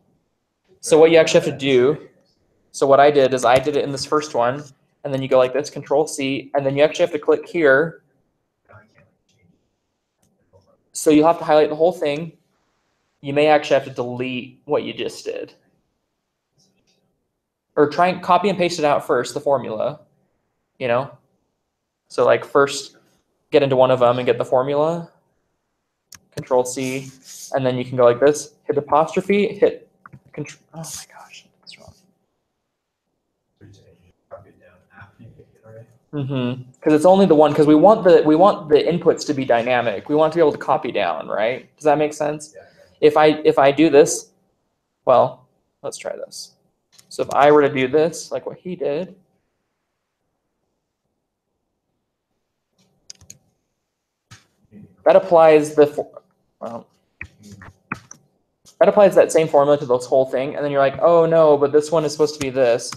So what you actually have to do, so what I did is I did it in this first one, and then you go like this, Control-C, and then you actually have to click here. Now I can't change it. So you'll have to highlight the whole thing. You may actually have to delete what you just did. Or try and copy and paste it out first, the formula, you know? So like first get into one of them and get the formula, Control-C, and then you can go like this, hit apostrophe, hit control, oh my gosh, what's wrong? Copy it down after you pick it, right? Because it's only the one, because we want the inputs to be dynamic. We want to be able to copy down, right? Does that make sense? Yeah. If I do this, well, let's try this. So if I were to do this, like what he did, that applies that applies that same formula to this whole thing, and then you're like, oh no, but this one is supposed to be this.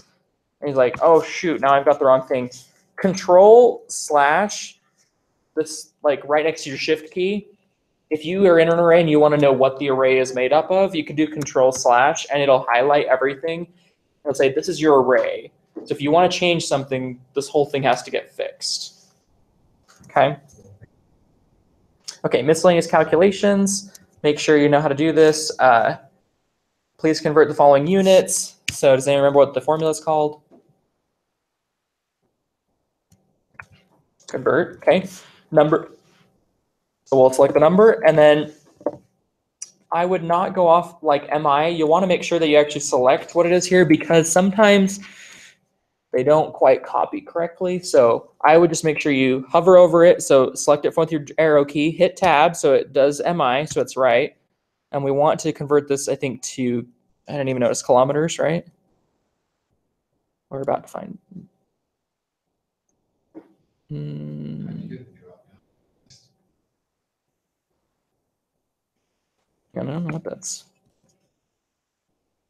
And he's like, oh shoot, now I've got the wrong thing. Control / this, like right next to your shift key. If you are in an array and you want to know what the array is made up of, you can do Control / and it'll highlight everything. It'll say, this is your array. So if you want to change something, this whole thing has to get fixed. Okay? Okay, miscellaneous calculations. Make sure you know how to do this. Please convert the following units. So does anyone remember what the formula is called? Convert, okay. Number. So we'll select the number, and then I would not go off like MI. You want to make sure that you actually select what it is here, because sometimes they don't quite copy correctly. So I would just make sure you hover over it. So select it with your arrow key, hit tab so it does MI, so it's right. And we want to convert this, I think, to, I didn't even notice, kilometers, right? We're about to find. I don't know what that's.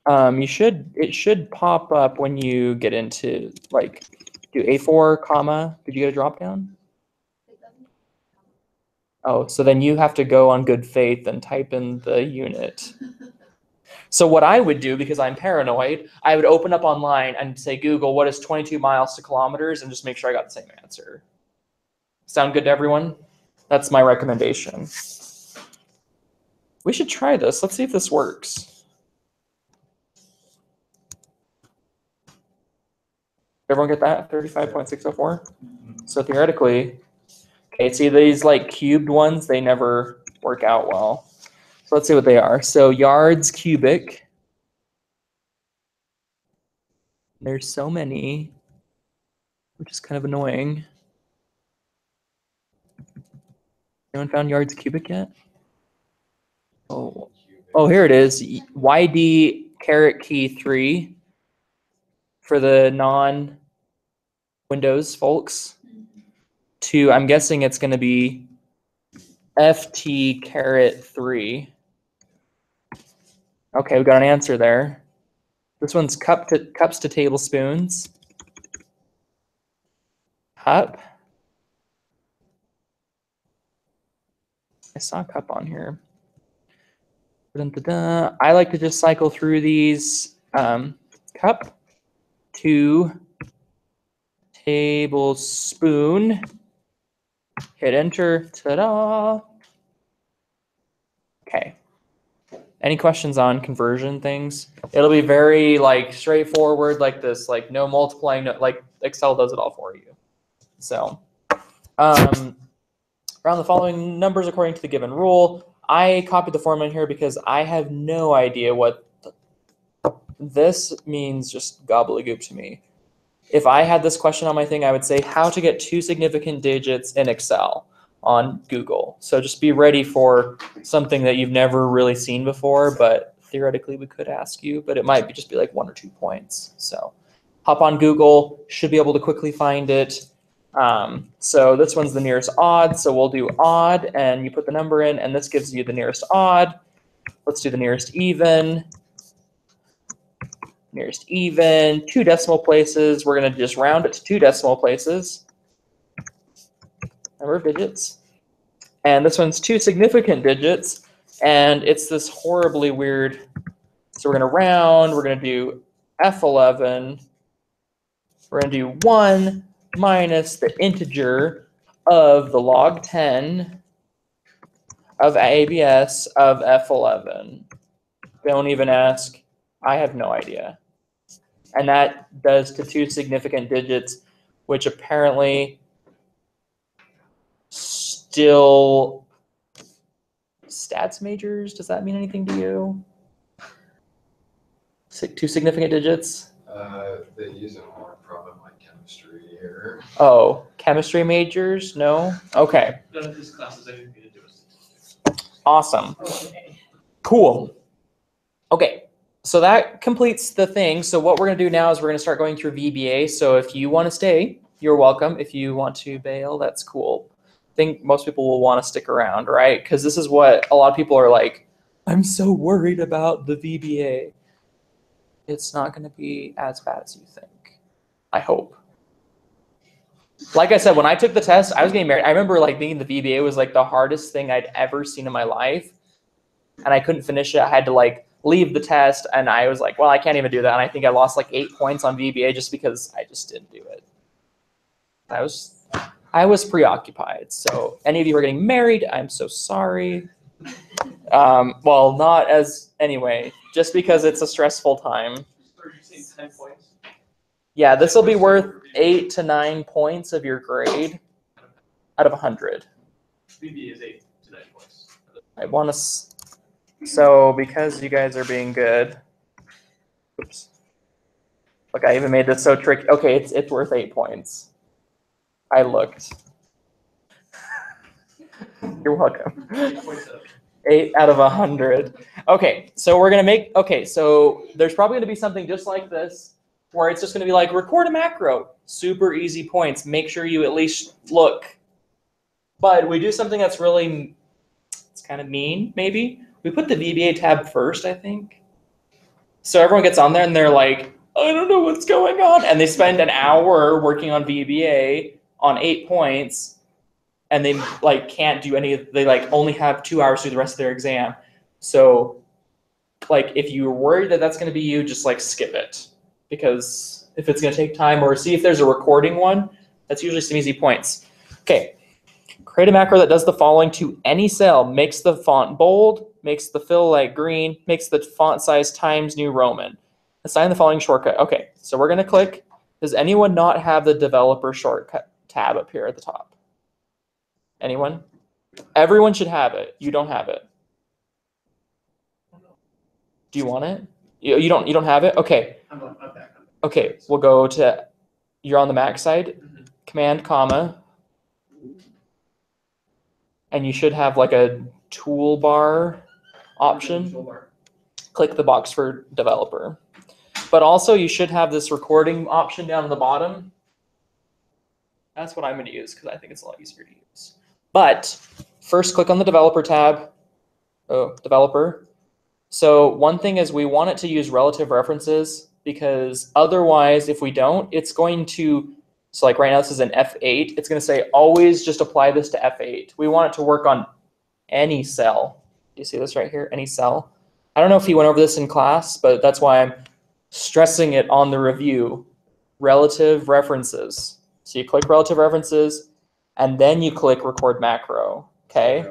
It should pop up when you get into like do A4 comma. Did you get a drop down? Oh, so then you have to go on good faith and type in the unit. So what I would do, because I'm paranoid, I would open up online and say, Google, what is 22 miles to kilometers, and just make sure I got the same answer. Sound good to everyone? That's my recommendation. We should try this. Let's see if this works. Everyone get that? 35.604? So theoretically, okay, see these like cubed ones, they never work out well. So let's see what they are. So yards cubic. There's so many, which is kind of annoying. Anyone found yards cubic yet? Oh, here it is. YD caret key 3 for the non-Windows folks. To, I'm guessing it's going to be FT caret 3. Okay, we got an answer there. This one's cups to tablespoons. Cup. I saw a cup on here. Dun-dun-dun. I like to just cycle through these. Cup to tablespoon. Hit enter. Ta-da. Okay. Any questions on conversion things? It'll be very like straightforward like this, like no multiplying, no, like Excel does it all for you. So round the following numbers according to the given rule. I copied the formula here because I have no idea what this means, just gobbledygook to me. If I had this question on my thing, I would say how to get 2 significant digits in Excel on Google. So just be ready for something that you've never really seen before, but theoretically we could ask you, but it might just be like 1 or 2 points. So hop on Google, should be able to quickly find it. So this one's the nearest odd, so we'll do odd, and you put the number in, and this gives you the nearest odd. Let's do the nearest even. Nearest even, 2 decimal places. We're going to just round it to 2 decimal places. Number of digits. And this one's 2 significant digits, and it's this horribly weird. So we're going to round, we're going to do F11. We're going to do 1 minus the integer of the log 10 of ABS of F11. Don't even ask. I have no idea. And that does to 2 significant digits, which apparently still stats majors. Does that mean anything to you? 2 significant digits? They use it more from in like chemistry here. Oh, chemistry majors? No? Okay. None of this class has anything to do with it. Awesome. Cool. Okay. So that completes the thing. So what we're going to do now is we're going to start going through VBA. So if you want to stay, you're welcome. If you want to bail, that's cool. I think most people will want to stick around, right? Because this is what a lot of people are like, I'm so worried about the VBA. It's not going to be as bad as you think. I hope. Like I said, when I took the test, I was getting married. I remember like thinking the VBA was like the hardest thing I'd ever seen in my life. And I couldn't finish it. I had to like leave the test, and I was like, well, I can't even do that. And I think I lost like 8 points on VBA just because I just didn't do it. I was preoccupied. So any of you who are getting married, I'm so sorry. Well, not as, anyway, just because it's a stressful time. Are you saying 10 points? Yeah, this will be worth 8 to 9 points of your grade out of 100. VBA is 8 to 9 points. I want to, so because you guys are being good, oops. Look, I even made this so tricky. Okay, it's worth 8 points. I looked. You're welcome. 8 points out of 8 out of 100. Okay, so we're gonna make, okay, so there's probably gonna be something just like this, where it's just gonna be like, record a macro, super easy points, make sure you at least look. But we do something that's really, it's kind of mean, maybe. We put the VBA tab first, I think. So everyone gets on there and they're like, I don't know what's going on. And they spend an hour working on VBA on 8 points, and they like can't do any, they like only have 2 hours to do the rest of their exam. So like if you're worried that that's gonna be you, just like skip it. Because if it's gonna take time, or see if there's a recording one, that's usually some easy points. Okay, create a macro that does the following to any cell: makes the font bold, makes the fill light green, makes the font size Times New Roman. Assign the following shortcut. Okay, so we're gonna click. Does anyone not have the developer shortcut tab up here at the top? Anyone? Everyone should have it. You don't have it. Do you want it? You don't have it? Okay. I'm back. Okay, we'll go to, you're on the Mac side, Mhm. Command, comma. And you should have like a toolbar option. Toolbar. Click the box for developer. But also you should have this recording option down at the bottom. That's what I'm going to use because I think it's a lot easier to use. But first click on the developer tab. Oh, developer. So one thing is we want it to use relative references because otherwise if we don't, it's going to, so like right now this is an F8, it's going to say always just apply this to F8. We want it to work on any cell. You see this right here, any cell? I don't know if he went over this in class, but that's why I'm stressing it on the review. Relative references. So you click relative references and then you click record macro, okay?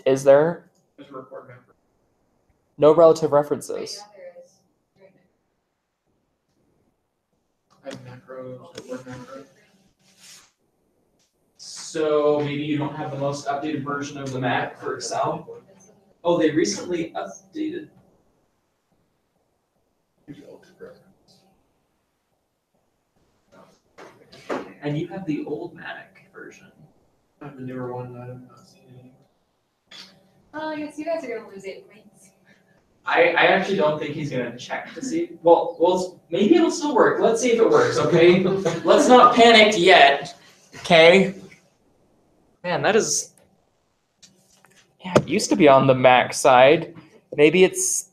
Is there? There's a record macro. No relative references. I have macros, record macro. So maybe you don't have the most updated version of the Mac for Excel. Oh, they recently updated. And you have the old Mac version. I have the newer one that I'm not seeing anymore. Well, I guess you guys are gonna lose 8 points. I actually don't think he's gonna check to see. Well, maybe it'll still work. Let's see if it works, okay? Let's not panic yet, okay? Man, that is, yeah, it used to be on the Mac side. Maybe it's,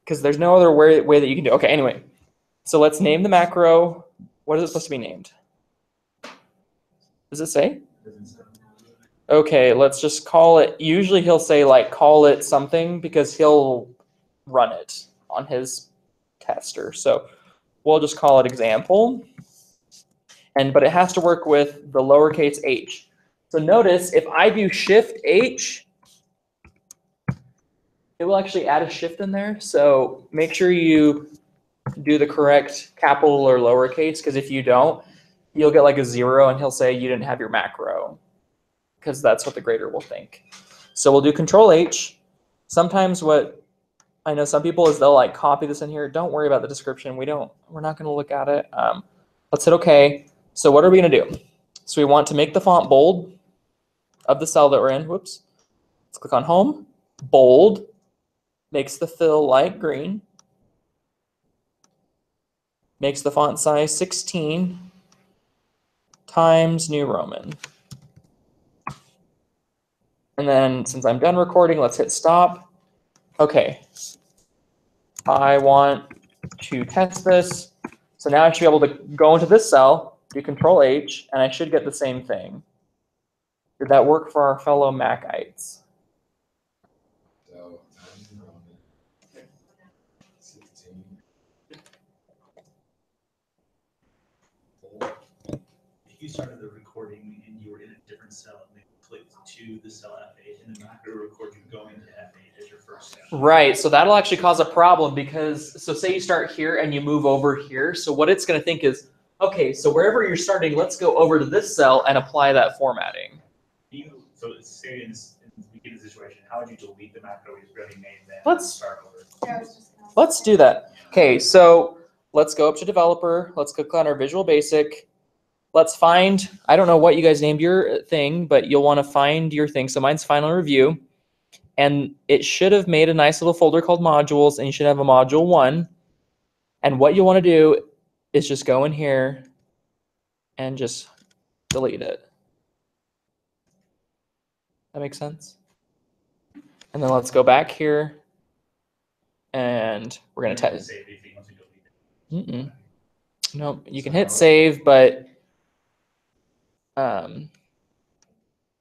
because there's no other way that you can do. Okay, anyway. So let's name the macro. What is it supposed to be named? Does it say? Okay, let's just call it, usually he'll say like call it something because he'll run it on his tester. So we'll just call it example. But it has to work with the lowercase h. So notice if I do shift H, it will actually add a shift in there. So make sure you do the correct capital or lowercase, because if you don't, you'll get like a 0 and he'll say you didn't have your macro, because that's what the grader will think. So we'll do Control H. Sometimes what I know some people is they'll like copy this in here. Don't worry about the description. We're not going to look at it. Let's hit OK. So what are we going to do? So we want to make the font bold of the cell that we're in. Whoops. Let's click on Home. Bold makes the fill light green. Makes the font size 16 times New Roman. And then since I'm done recording, let's hit stop. Okay. I want to test this. So now I should be able to go into this cell, do Control H, and I should get the same thing. Did that work for our fellow Macites? So, times New Roman. 16. If you started the recording and you were in a different cell and then clicked to the cell F8 and the macro record you going to F8 as your first cell. Right, so that'll actually cause a problem because, so say you start here and you move over here. So what it's going to think is, okay, so wherever you're starting, let's go over to this cell and apply that formatting. So say in this beginning situation, how would you delete the macro you've already made then? Let's- Start over. Yeah, I was just gonna Let's say. do that. Okay, so let's go up to developer. Let's click on our Visual Basic. Let's find, I don't know what you guys named your thing, but you'll want to find your thing. So mine's Final Review. And it should have made a nice little folder called modules, and you should have a module 1. And what you want to do is just go in here and just delete it. That makes sense? And then let's go back here. And we're going to test. Save if you want to delete it. Nope, you can hit save, but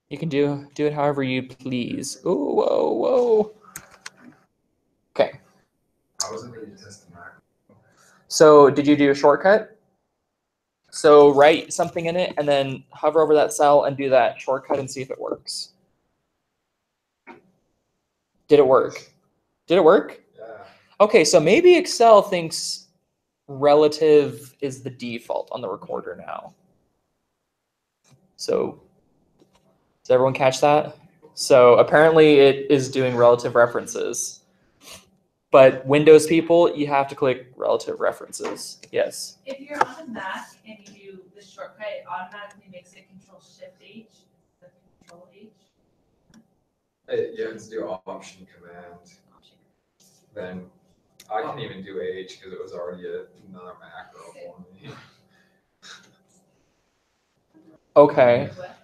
you can do it however you please. Ooh, whoa, whoa. Okay, I wasn't ready to test the Mac. so did you do a shortcut? So write something in it and then hover over that cell and do that shortcut and see if it works. Did it work? Did it work? Yeah. Okay, so maybe Excel thinks relative is the default on the recorder now. So Does everyone catch that? So apparently it is doing relative references. But Windows people, you have to click relative references. Yes. If you're on a Mac and you do the shortcut, it automatically makes it Control-Shift-H, the Control-H. You have to do Option Command. Then I can even do H because it was already another macro for me. Okay. What?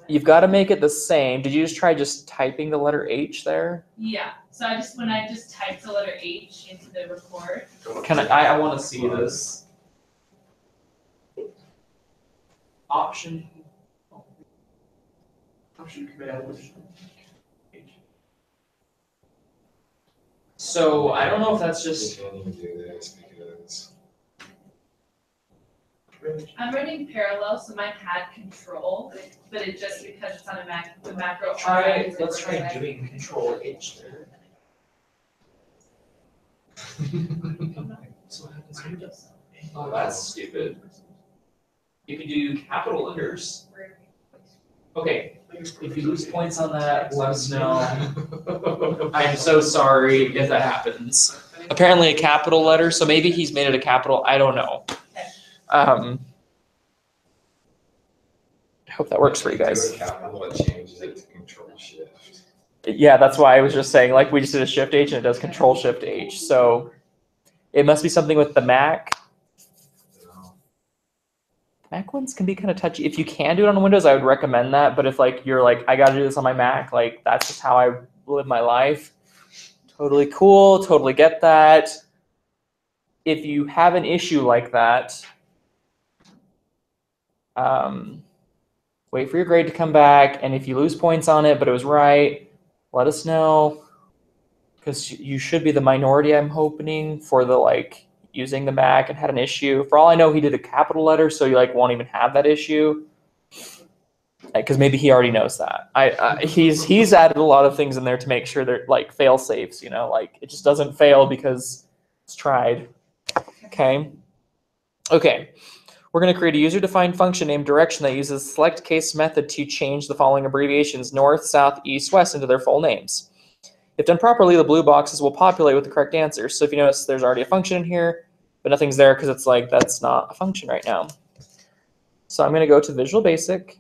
You've got to make it the same. Did you just try typing the letter H there? Yeah, so when I just typed the letter H into the record, Can I want to see this. Option. Command. So I don't know if that's You just. can't even do this because I'm running parallel, so mine had Control, but it just because it's on a Mac, the macro. Let's try doing Control H there. So what happens when you do? Oh, that's stupid. You can do capital letters. Okay, if you lose points on that, let us know. I'm so sorry if that happens. Apparently a capital letter, so maybe he's made it a capital, I don't know. I hope that works for you guys. do a capital, it changes it to Control Shift. Yeah, that's why I was just saying, like, we just did a Shift H and it does Control Shift H, so it must be something with the Mac. Mac ones can be kind of touchy. If you can do it on Windows, I would recommend that. But if like you're like, I gotta do this on my Mac, like that's just how I live my life. Totally cool, totally get that. If you have an issue like that, wait for your grade to come back. And if you lose points on it, but it was right, let us know. Because you should be the minority, I'm hoping, for the like using the Mac and had an issue. For all I know, he did a capital letter, so you like won't even have that issue. Because maybe he already knows that. He's added a lot of things in there to make sure they're like fail safes, you know, like it just doesn't fail because it's tried. Okay. Okay. We're going to create a user-defined function named direction that uses select case method to change the following abbreviations north, south, east, west into their full names. If done properly, the blue boxes will populate with the correct answers. So if you notice, there's already a function in here, but nothing's there because it's like, that's not a function right now. So I'm going to go to Visual Basic.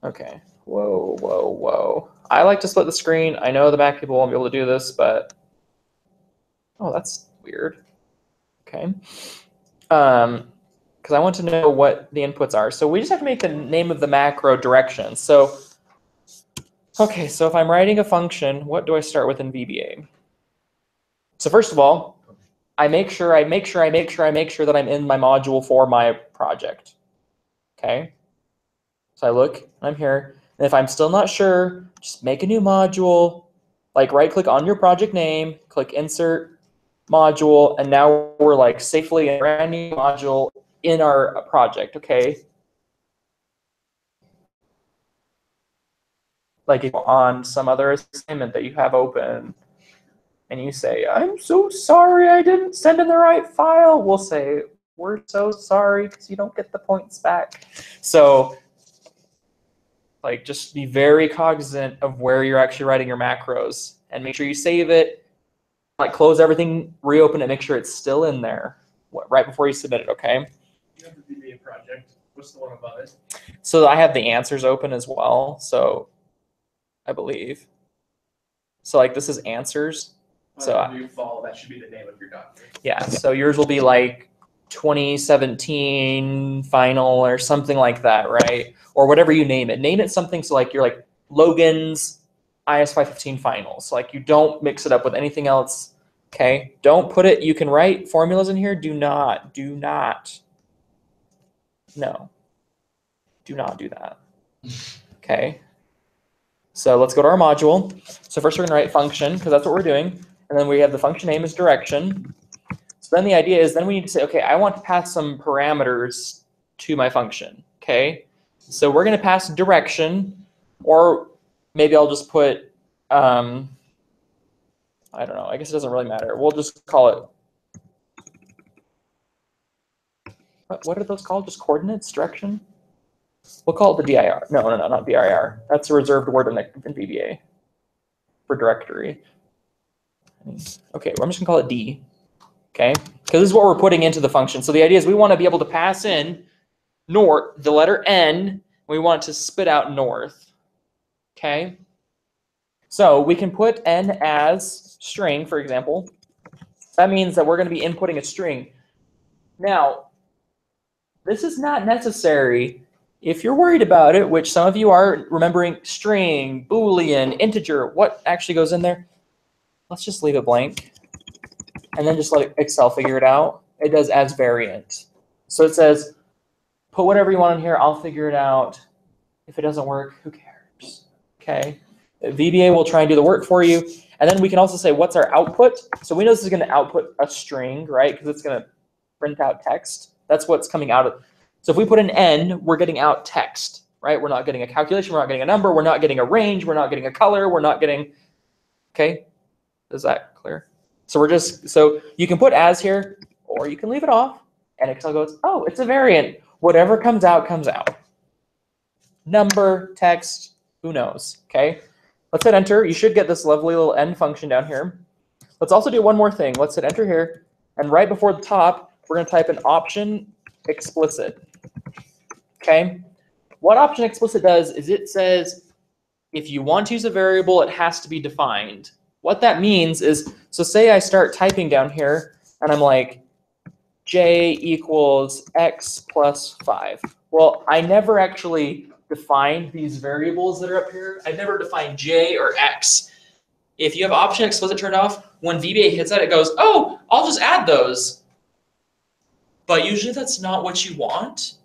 Okay. Whoa, whoa, whoa. I like to split the screen. I know the Mac people won't be able to do this, but oh, that's weird. Okay. Because I want to know what the inputs are. So we just have to make the name of the macro direction. So okay, so if I'm writing a function, what do I start with in VBA? So first of all, I make sure that I'm in my module for my project. Okay. So I look, and I'm here. And if I'm still not sure, just make a new module, like right click on your project name, click insert module, and now we're like safely in a brand new module in our project, okay? Like if on some other assignment that you have open and you say, I'm so sorry I didn't send in the right file, we'll say, we're so sorry because you don't get the points back. So like just be very cognizant of where you're actually writing your macros and make sure you save it, like close everything, reopen it, make sure it's still in there right before you submit it, okay? You have the VBA project. What's the one above it? So I have the answers open as well, so I believe. So like this is answers. So New fall, that should be the name of your document. yeah, so yours will be like 2017 final or something like that, right? Or whatever you name it. Name it something so like you're like Logan's IS 515 finals. So like you don't mix it up with anything else, okay? Don't put it, you can write formulas in here. Do not. No. Do not do that. Okay. So let's go to our module. So first we're gonna write function because that's what we're doing. And then we have the function name is direction. So then the idea is then we need to say, okay, I want to pass some parameters to my function, okay? So we're gonna pass direction, or maybe I'll just put, I don't know, I guess it doesn't really matter. We'll just call it, what are those called? Just coordinates, direction? We'll call it the dir. No, not dir. That's a reserved word in VBA for directory. Okay, I'm just gonna call it D. Okay, because this is what we're putting into the function. So the idea is we want to be able to pass in north, the letter N. We want it to spit out north. Okay, so we can put N as string, for example. That means that we're going to be inputting a string. Now, this is not necessary if you're worried about it, which some of you are, remembering string, Boolean, integer, what actually goes in there. Let's just leave it blank and then just let Excel figure it out. It does as variant. So it says, put whatever you want in here, I'll figure it out. If it doesn't work, who cares? Okay. VBA will try and do the work for you. And then we can also say, what's our output? So we know this is going to output a string, right? Because it's going to print out text. That's what's coming out of. So if we put an N, we're getting out text, right? We're not getting a calculation. We're not getting a number. We're not getting a range. We're not getting a color. We're not getting, okay? Is that clear? So we're just, so you can put as here, or you can leave it off. And Excel goes, oh, it's a variant. Whatever comes out, comes out. Number, text, who knows, okay? Let's hit enter. You should get this lovely little end function down here. Let's also do one more thing. Let's hit enter here. And right before the top, we're going to type an option explicit. Okay? What option explicit does is it says if you want to use a variable, it has to be defined. What that means is, so say I start typing down here and I'm like, j equals x plus 5. Well, I never actually defined these variables that are up here. I've never defined j or x. If you have option explicit turned off, when VBA hits that, it goes, oh, I'll just add those. But usually that's not what you want.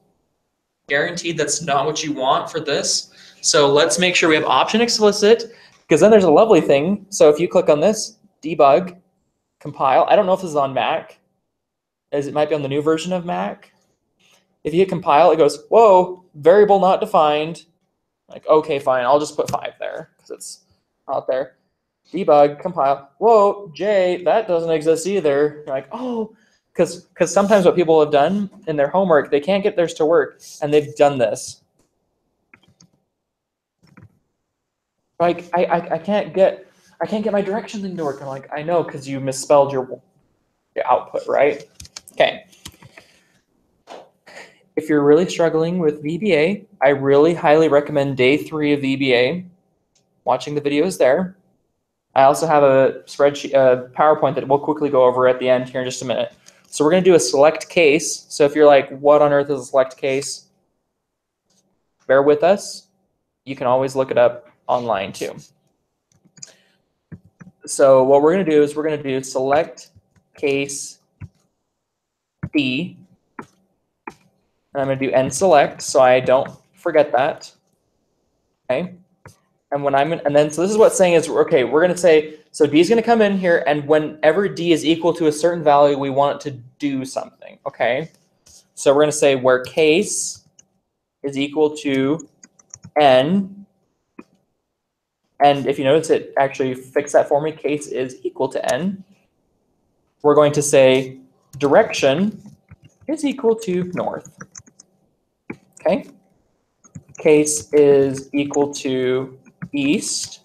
Guaranteed that's not what you want for this. So let's make sure we have option explicit, because then there's a lovely thing. So if you click on this, debug, compile. I don't know if this is on Mac, as it might be on the new version of Mac. If you hit compile, it goes, whoa, variable not defined. Like, okay, fine, I'll just put 5 there because it's out there. Debug, compile, whoa, J, that doesn't exist either. You're like, oh, because sometimes what people have done in their homework, they can't get theirs to work, and they've done this. Like, I can't get my direction thing to work. I'm like, I know, because you misspelled your output, right? Okay. If you're really struggling with VBA, I really highly recommend day 3 of VBA, watching the videos there. I also have a spreadsheet, a PowerPoint that we'll quickly go over at the end here in just a minute. So we're going to do a select case. So if you're like, what on earth is a select case? Bear with us. You can always look it up online too. So what we're going to do is we're going to do select case D. And I'm going to do end select so I don't forget that. Okay. And when so this is what it's saying is, okay, we're going to say, so D is going to come in here, and whenever D is equal to a certain value, we want it to do something. Okay. So we're going to say where case is equal to N. And if you notice, it actually fixed that for me. Case is equal to N. We're going to say direction is equal to north. Okay. Case is equal to east.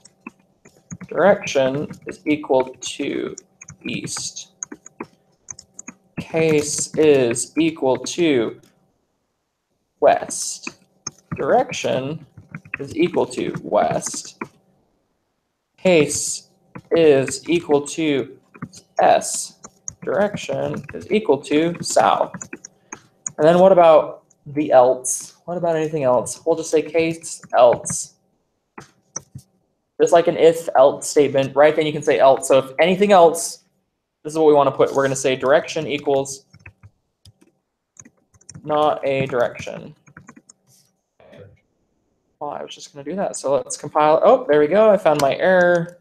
Direction is equal to east. Case is equal to west. Direction is equal to west. Case is equal to S. Direction is equal to south. And then what about the else? What about anything else? We'll just say case else. Just like an if else statement, right? Then you can say else. So if anything else, this is what we want to put. We're going to say direction equals not a direction. Well, I was just going to do that. So let's compile. Oh, there we go. I found my error.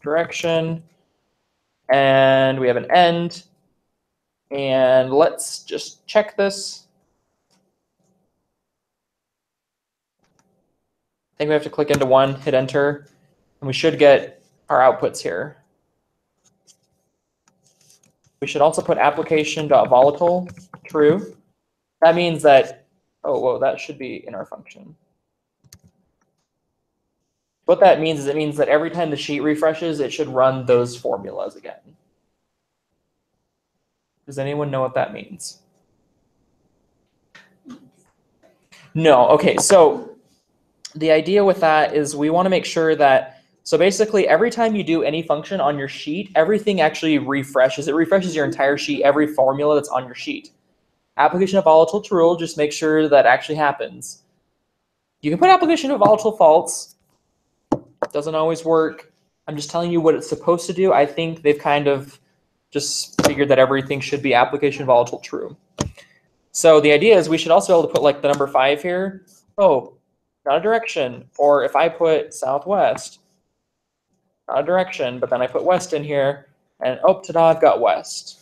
Direction. And we have an end. And let's just check this. I think we have to click into one, hit enter, and we should get our outputs here. We should also put application.volatile true. That means that, Oh, whoa, that should be in our function. What that means is it means that every time the sheet refreshes, it should run those formulas again. Does anyone know what that means? No. Okay, so the idea with that is we want to make sure that, so basically every time you do any function on your sheet, everything actually refreshes. It refreshes your entire sheet, every formula that's on your sheet. Application of volatile true, just make sure that actually happens. You can put application of volatile false. Doesn't always work. I'm just telling you what it's supposed to do. I think they've kind of just figured that everything should be application of volatile true. So the idea is we should also be able to put like the number 5 here. Oh, not a direction. Or if I put southwest, not a direction, but then I put west in here, and oh, ta-da, I've got west.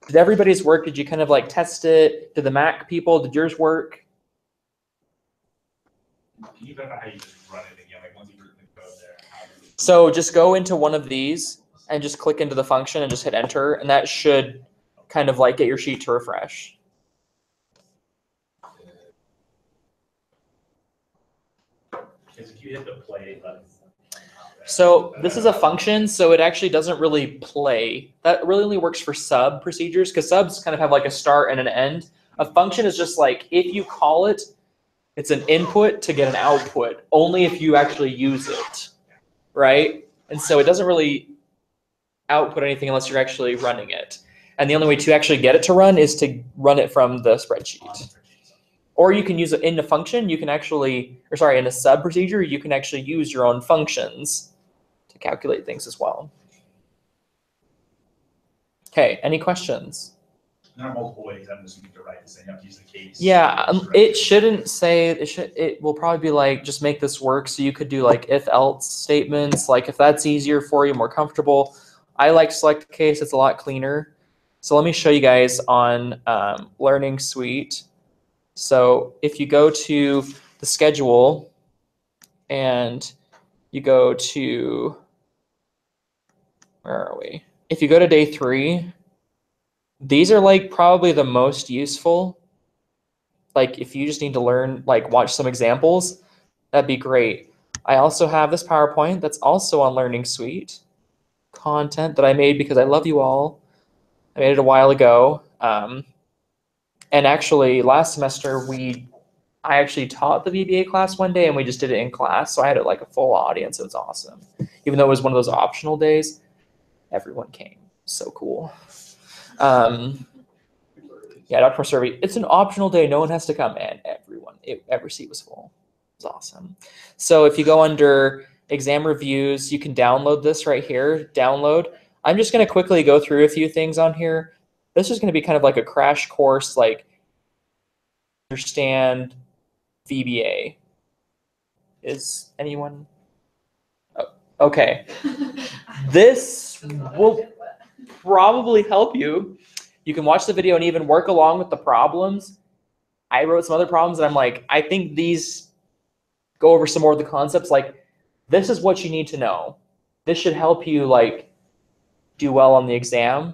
Did everybody's work? Did you kind of like test it? Did the Mac people, did yours work? Can you verify how you just run it again? Like once you've written the code there. So just go into one of these and just click into the function and just hit enter, and that should kind of like get your sheet to refresh. Because if you hit the play button. So this is a function, so it actually doesn't really play. That really only works for sub procedures, because subs kind of have like a start and an end. A function is just like, if you call it, it's an input to get an output, only if you actually use it, right? And so it doesn't really output anything unless you're actually running it. And the only way to actually get it to run is to run it from the spreadsheet. Or you can use it in a function, you can actually, or sorry, in a sub procedure, you can actually use your own functions to calculate things as well. Okay, any questions? There are multiple ways. I'm just going to write this in. You have to use the case. Yeah, it shouldn't say, it will probably be like, just make this work. So you could do like if else statements, like if that's easier for you, more comfortable. I like select case, it's a lot cleaner. So let me show you guys on Learning Suite. So if you go to the schedule and you go to, where are we? If you go to day 3, these are like probably the most useful. Like if you just need to learn, like watch some examples, that'd be great. I also have this PowerPoint that's also on Learning Suite. Content that I made because I love you all. I made it a while ago. And actually last semester I actually taught the VBA class one day and we just did it in class. So I had it like a full audience. It was awesome. Even though it was one of those optional days, everyone came. So cool. Yeah, Dr. Survey, it's an optional day. No one has to come, and every seat was full. It was awesome. So if you go under exam reviews, you can download this right here, download. I'm just gonna quickly go through a few things on here. This is gonna be kind of like a crash course, like understand VBA. Is anyone? Oh, okay. This will probably help you. You can watch the video and even work along with the problems. I wrote some other problems and I'm like, I think these go over some more of the concepts. Like, this is what you need to know. This should help you like do well on the exam.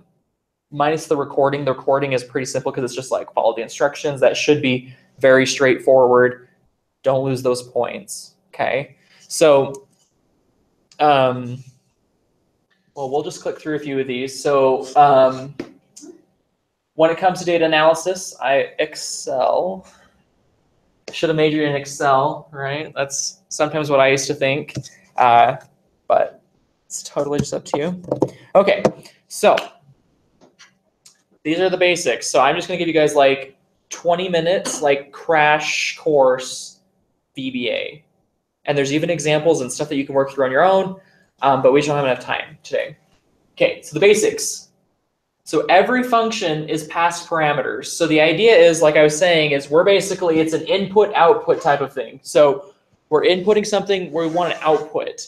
Minus the recording. The recording is pretty simple because it's just like follow the instructions. That should be very straightforward. Don't lose those points. Okay. So, well, we'll just click through a few of these. So, when it comes to data analysis, I excel. Should have majored in Excel, right? That's sometimes what I used to think, but it's totally just up to you. Okay, so these are the basics. So I'm just gonna give you guys like 20 minutes, like crash course VBA. And there's even examples and stuff that you can work through on your own, but we just don't have enough time today. Okay, so the basics. So every function is passed parameters. So the idea is, like I was saying, is it's an input-output type of thing. So we're inputting something where we want an output.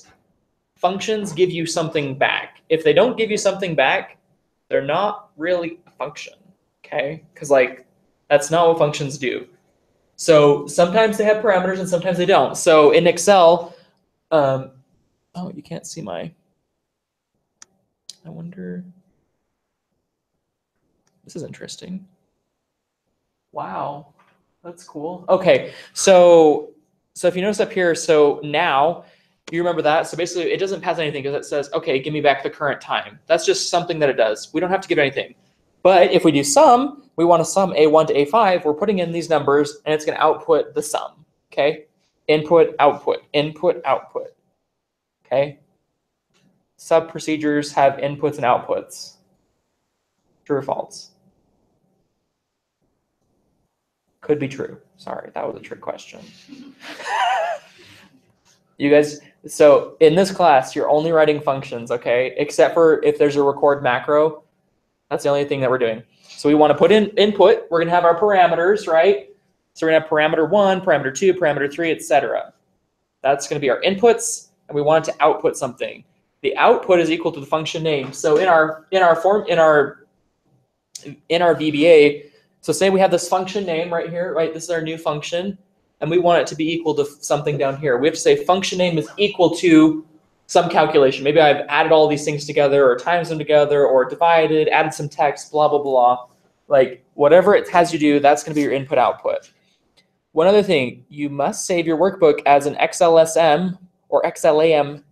Functions give you something back. If they don't give you something back, they're not really a function, okay? Because like that's not what functions do. So sometimes they have parameters and sometimes they don't. So in Excel, oh, you can't see I wonder. This is interesting. Wow, That's cool. Okay, so if you notice up here, so now you remember that. So basically, it doesn't pass anything because it says, okay, give me back the current time. That's just something that it does. We don't have to give it anything. But if we do sum, we want to sum A1 to A5. We're putting in these numbers, and it's going to output the sum. Okay, input, output, input, output. Okay. Sub procedures have inputs and outputs. True or false? Could be true. Sorry, that was a trick question. You guys, so in this class, you're only writing functions, okay? Except for if there's a record macro. That's the only thing that we're doing. So we want to put in input. We're going to have our parameters, right? So we're going to have parameter 1, parameter 2, parameter 3, etc. That's going to be our inputs, and we want it to output something. The output is equal to the function name. So in our VBA, so say we have this function name right here, right? This is our new function, and we want it to be equal to something down here. We have to say function name is equal to some calculation. Maybe I've added all these things together, or times them together, or divided, added some text, blah, blah, blah. Like whatever it has you do, that's going to be your input output. One other thing, you must save your workbook as an XLSM or XLAM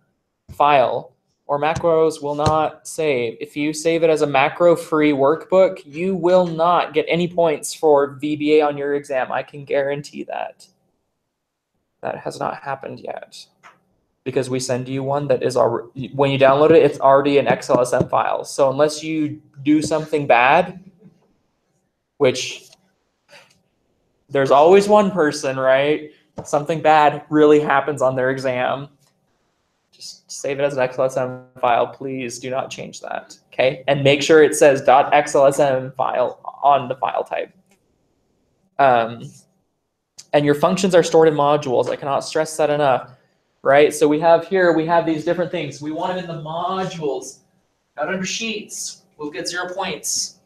file, or macros will not save. If you save it as a macro-free workbook, you will not get any points for VBA on your exam. I can guarantee that. That has not happened yet, because we send you one that is already, when you download it, it's already an XLSM file. So unless you do something bad, which there's always one person, right? Something bad really happens on their exam. Just save it as an XLSM file. Please do not change that, okay? And make sure it says .xlsm file on the file type. And your functions are stored in modules. I cannot stress that enough, right? So we have here, we have these different things. We want them in the modules, not under sheets. We'll get 0 points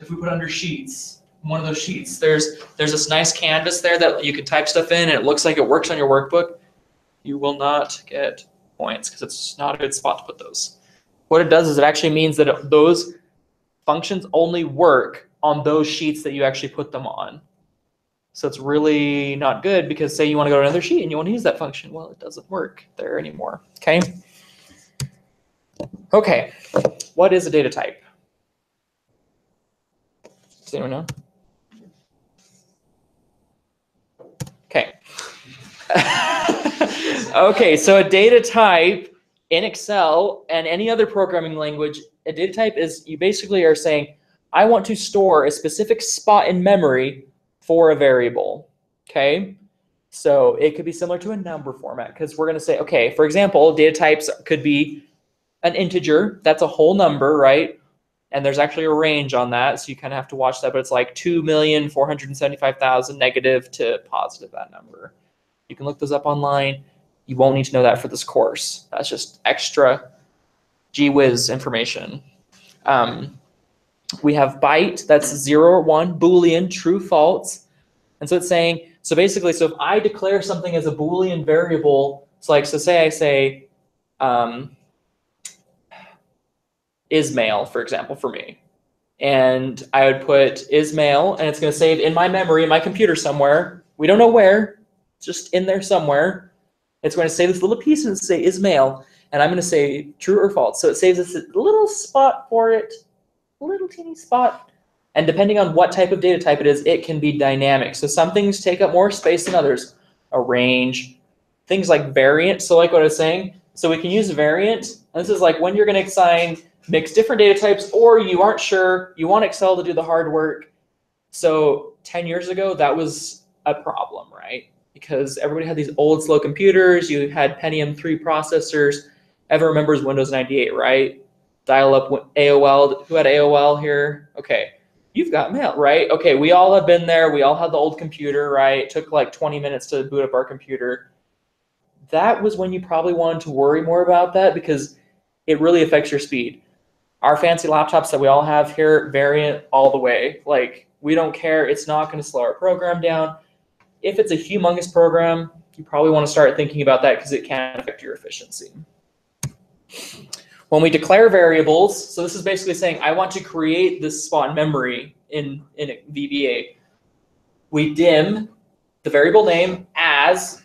if we put under sheets. One of those sheets, there's this nice canvas there that you can type stuff in, and it looks like it works on your workbook. You will not get points because it's not a good spot to put those. What it does is it actually means that those functions only work on those sheets that you actually put them on. So it's really not good, because say you want to go to another sheet and you want to use that function. Well, it doesn't work there anymore, okay? Okay, what is a data type? Does anyone know? Okay. Okay, so a data type in Excel and any other programming language, a data type is, you basically are saying, I want to store a specific spot in memory for a variable, okay? So it could be similar to a number format, because we're going to say, okay, for example, data types could be an integer. That's a whole number, right? And there's actually a range on that, so you kind of have to watch that, but it's like 2,475,000 negative to positive, that number. You can look those up online. You won't need to know that for this course. That's just extra gee whiz information. We have byte, that's 0 or 1, Boolean, true, false. And so it's saying, so basically, so if I declare something as a Boolean variable, it's like, so say I say is male, for example, for me. And I would put is male, and it's going to save in my memory, in my computer somewhere. We don't know where, it's just in there somewhere. It's going to save this little piece and say is male. And I'm going to say true or false. So it saves this little spot for it, little teeny spot. And depending on what type of data type it is, it can be dynamic. So some things take up more space than others. A range, things like variant. So like what I was saying, so we can use variant. And this is like when you're going to assign, mix different data types, or you aren't sure, you want Excel to do the hard work. So 10 years ago, that was a problem, right? Because everybody had these old slow computers. You had Pentium 3 processors. Everyone remembers Windows 98, right? Dial-up AOL. Who had AOL here? Okay. You've got mail, right? Okay, we all have been there. We all had the old computer, right? It took like 20 minutes to boot up our computer. That was when you probably wanted to worry more about that, because it really affects your speed. Our fancy laptops that we all have here, variant all the way. Like, we don't care. It's not going to slow our program down. If it's a humongous program, you probably want to start thinking about that, because it can affect your efficiency. When we declare variables, so this is basically saying I want to create this spot in memory in VBA. we dim the variable name as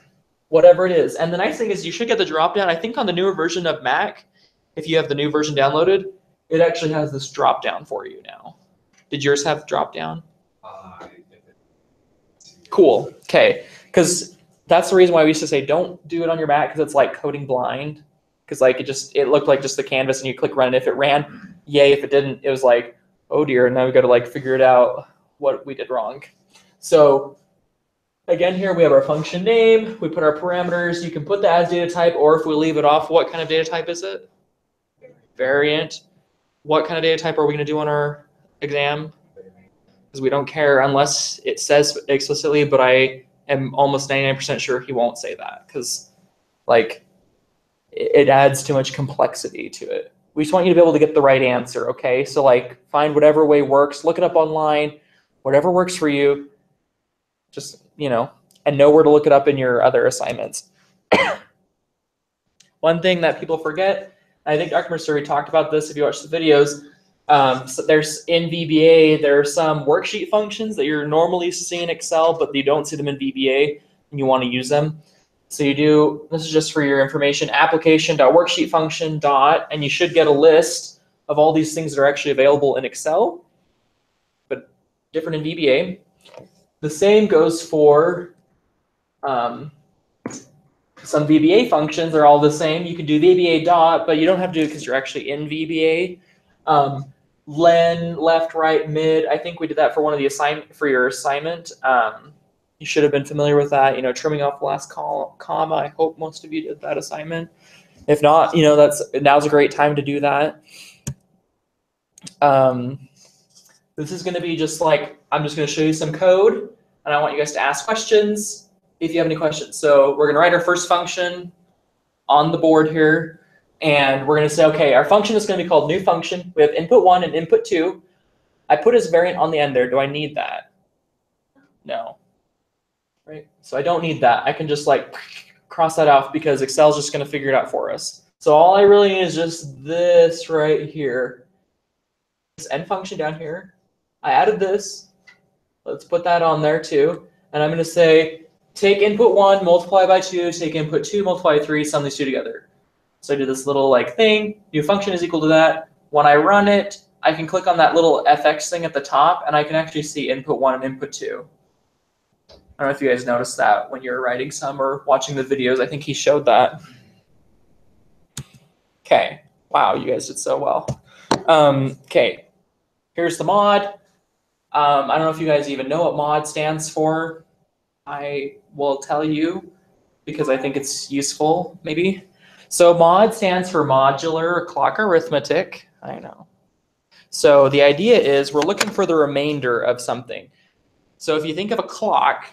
whatever it is. And the nice thing is you should get the dropdown. I think on the newer version of Mac, if you have the new version downloaded, it actually has this dropdown for you now. Did yours have dropdown? Cool. Okay. Because that's the reason why we used to say don't do it on your Mac, because it's like coding blind. Because like it looked like just the canvas and you click run, and if it ran, yay. If it didn't, it was like, oh dear, now we got to like figure it out what we did wrong. So again, here we have our function name, we put our parameters. You can put the as data type, or if we leave it off, what kind of data type is it? Variant. What kind of data type are we going to do on our exam? Because we don't care unless it says explicitly, but I am almost 99% sure he won't say that, because like it adds too much complexity to it. We just want you to be able to get the right answer, okay? So like find whatever way works, look it up online, whatever works for you, just, you know, and know where to look it up in your other assignments. One thing that people forget, I think Dr. Mercuri talked about this if you watch the videos, so there's in VBA, there are some worksheet functions that you're normally seeing in Excel, but you don't see them in VBA and you want to use them. So you do, this is just for your information, application.worksheet function dot, and you should get a list of all these things that are actually available in Excel, but different in VBA. The same goes for some VBA functions are all the same. You can do VBA dot, but you don't have to do it because you're actually in VBA. Len, left, right, mid. I think we did that for one of the assignment for your assignment. You should have been familiar with that. You know, trimming off the last comma. I hope most of you did that assignment. If not, you know, now's a great time to do that. This is going to be just like, I'm just going to show you some code, and I want you guys to ask questions if you have any questions. So we're going to write our first function on the board here, and we're going to say, okay, our function is going to be called new function. We have input 1 and input 2. I put as variant on the end there. Do I need that? No. Right? So I don't need that. I can just like cross that off because Excel's just going to figure it out for us. So all I really need is just this right here. This end function down here. I added this. Let's put that on there too. And I'm going to say, take input 1, multiply by 2, take input 2, multiply by 3, sum these two together. So I do this little like thing. New function is equal to that. When I run it, I can click on that little FX thing at the top, and I can actually see input 1 and input 2. I don't know if you guys noticed that when you're writing some or watching the videos. I think he showed that. Okay. Wow, you guys did so well. Okay. Here's the mod. I don't know if you guys even know what mod stands for. I will tell you because I think it's useful, maybe. So mod stands for modular clock arithmetic. I know. So the idea is we're looking for the remainder of something. So if you think of a clock,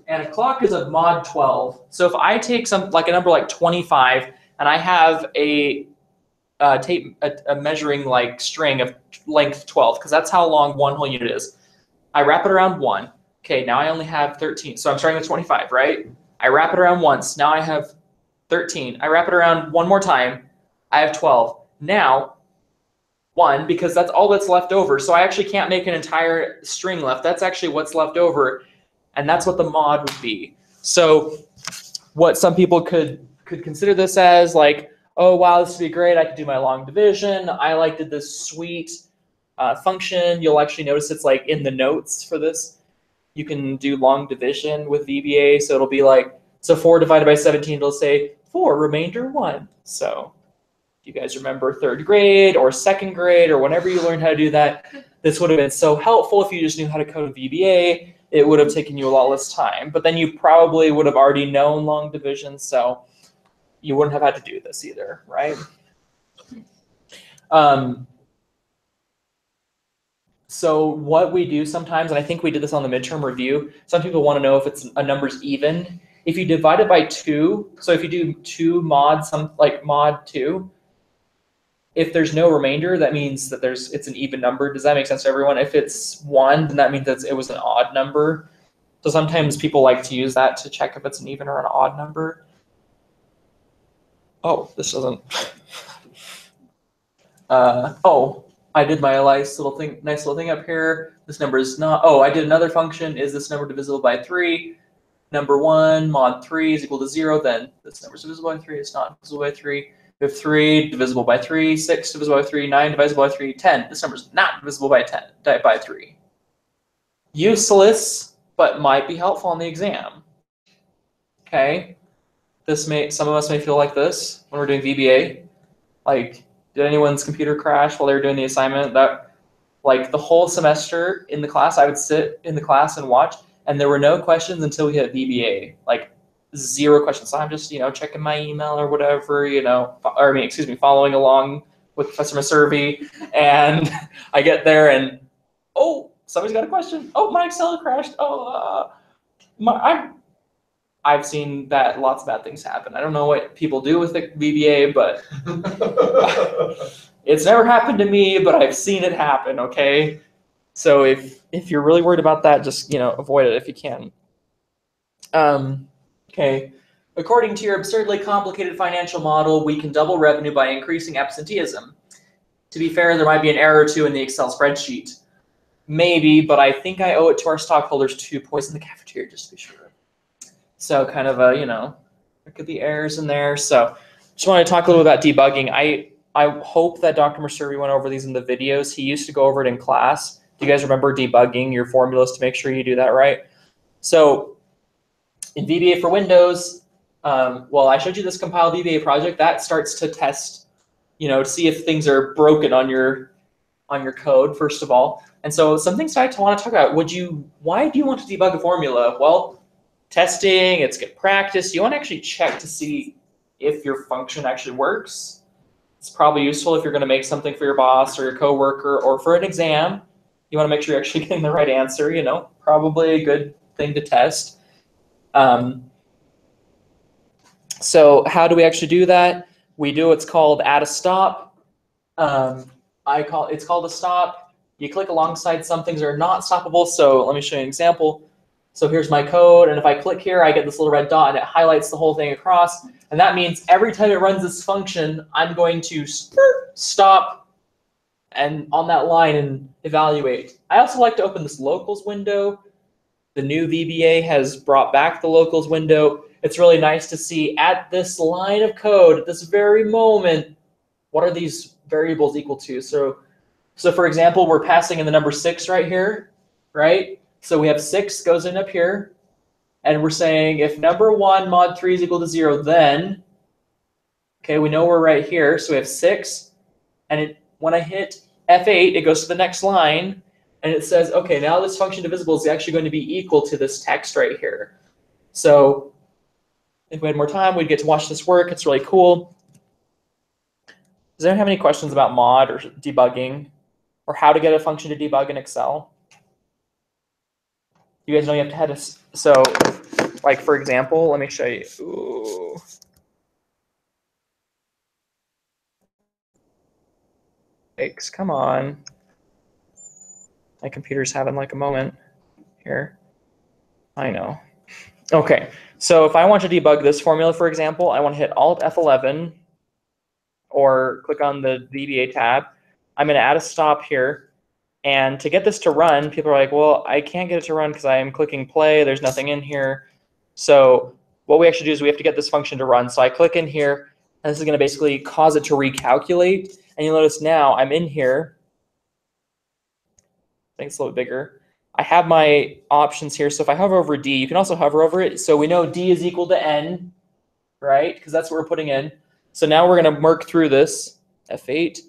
and a clock is a mod 12. So if I take some like a number like 25, and I have a measuring like string of length 12, because that's how long one whole unit is. I wrap it around 1. Okay, now I only have 13. So I'm starting with 25, right? I wrap it around once. Now I have 13. I wrap it around one more time. I have 12. Now 1, because that's all that's left over. So I actually can't make an entire string left. That's actually what's left over. And that's what the mod would be. So what some people could consider this as like, oh, wow, this would be great. I could do my long division. I did this sweet function. You'll actually notice it's like in the notes for this. You can do long division with VBA. So it'll be like, so 4 divided by 17, it'll say 4, remainder 1. So if you guys remember 3rd grade or 2nd grade or whenever you learned how to do that, this would have been so helpful if you just knew how to code VBA. It would have taken you a lot less time. But then you probably would have already known long division, so you wouldn't have had to do this either, right? So what we do sometimes, and I think we did this on the midterm review, some people want to know if a number's even. If you divide it by 2, so if you do 2 mod, like mod 2, if there's no remainder, that means that it's an even number. Does that make sense to everyone? If it's 1, then that means that it was an odd number. So sometimes people like to use that to check if it's an even or an odd number. Oh, this doesn't. I I did my nice little thing up here. This number is not, oh, I did another function. Is this number divisible by 3? Number 1 mod 3 is equal to 0. Then this number is divisible by 3. It's not divisible by 3. We have 3 divisible by 3, 6 divisible by 3, 9 divisible by 3, 10. This number is not divisible by 3. Useless, but might be helpful on the exam. Okay. Some of us may feel like this when we're doing VBA. Like, did anyone's computer crash while they were doing the assignment? That, like, the whole semester in the class, I would sit in the class and watch, and there were no questions until we hit VBA. Like, 0 questions. So I'm just, checking my email or whatever, following along with Professor Maservi, and I get there and, oh, somebody's got a question. Oh, my Excel crashed. Oh, I've seen that lots of bad things happen. I don't know what people do with the VBA, but it's never happened to me, but I've seen it happen, okay? So if you're really worried about that, just, avoid it if you can. Okay. According to your absurdly complicated financial model, we can double revenue by increasing absenteeism. To be fair, there might be an error or two in the Excel spreadsheet. Maybe, but I think I owe it to our stockholders to poison the cafeteria just to be sure. So kind of there could be errors in there. So just want to talk a little about debugging. I hope that Dr. Maservi went over these in the videos. He used to go over it in class. Do you guys remember debugging your formulas to make sure you do that right? So in VBA for Windows, I showed you this compile VBA project. That starts to test, to see if things are broken on your code, first of all. And so some things I want to talk about. Why do you want to debug a formula? Well, testing, it's good practice. You want to actually check to see if your function actually works. It's probably useful if you're going to make something for your boss or your coworker or for an exam. You want to make sure you're actually getting the right answer, probably a good thing to test. So how do we actually do that? We do what's called add a stop. It's called a stop. You click alongside some things that are not stoppable. So let me show you an example. So here's my code, and if I click here, I get this little red dot, and it highlights the whole thing across. And that means every time it runs this function, I'm going to stop and on that line and evaluate. I also like to open this locals window. The new VBA has brought back the locals window. It's really nice to see at this line of code, at this very moment, what are these variables equal to? So for example, we're passing in the number 6 right here, right? So we have 6 goes in up here, and we're saying if number 1 mod 3 is equal to 0, then, okay, we know we're right here. So we have 6, and when I hit F8, it goes to the next line, and it says, okay, now this function divisible is actually going to be equal to this text right here. So if we had more time, we'd get to watch this work. It's really cool. Does anyone have any questions about mod or debugging or how to get a function to debug in Excel? You guys know you have to head a, so like for example, let me show you. Ooh. Thanks, come on. My computer's having like a moment here. I know. Okay, so if I want to debug this formula, for example, I want to hit Alt F11 or click on the VBA tab. I'm going to add a stop here. And to get this to run, people are like, well, I can't get it to run because I am clicking play. There's nothing in here. So what we actually do is we have to get this function to run. So I click in here, and this is going to basically cause it to recalculate. And you'll notice now I'm in here. I think it's a little bit bigger. I have my options here. So if I hover over D, you can also hover over it. So we know D is equal to N, right? Because that's what we're putting in. So now we're going to work through this, F8.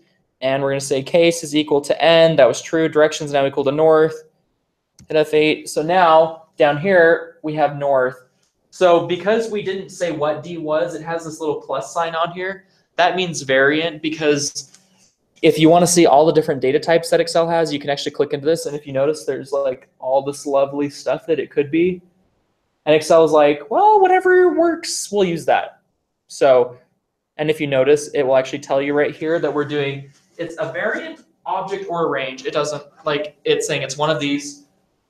And we're going to say case is equal to N. That was true. Directions now equal to north. Hit F8. So now down here, we have north. So because we didn't say what D was, it has this little plus sign on here. That means variant because if you want to see all the different data types that Excel has, you can actually click into this. And if you notice, there's like all this lovely stuff that it could be. And Excel is like, well, whatever works, we'll use that. So, and if you notice, it will actually tell you right here that we're doing, it's a variant, object, or a range. It doesn't, like, it's saying it's one of these.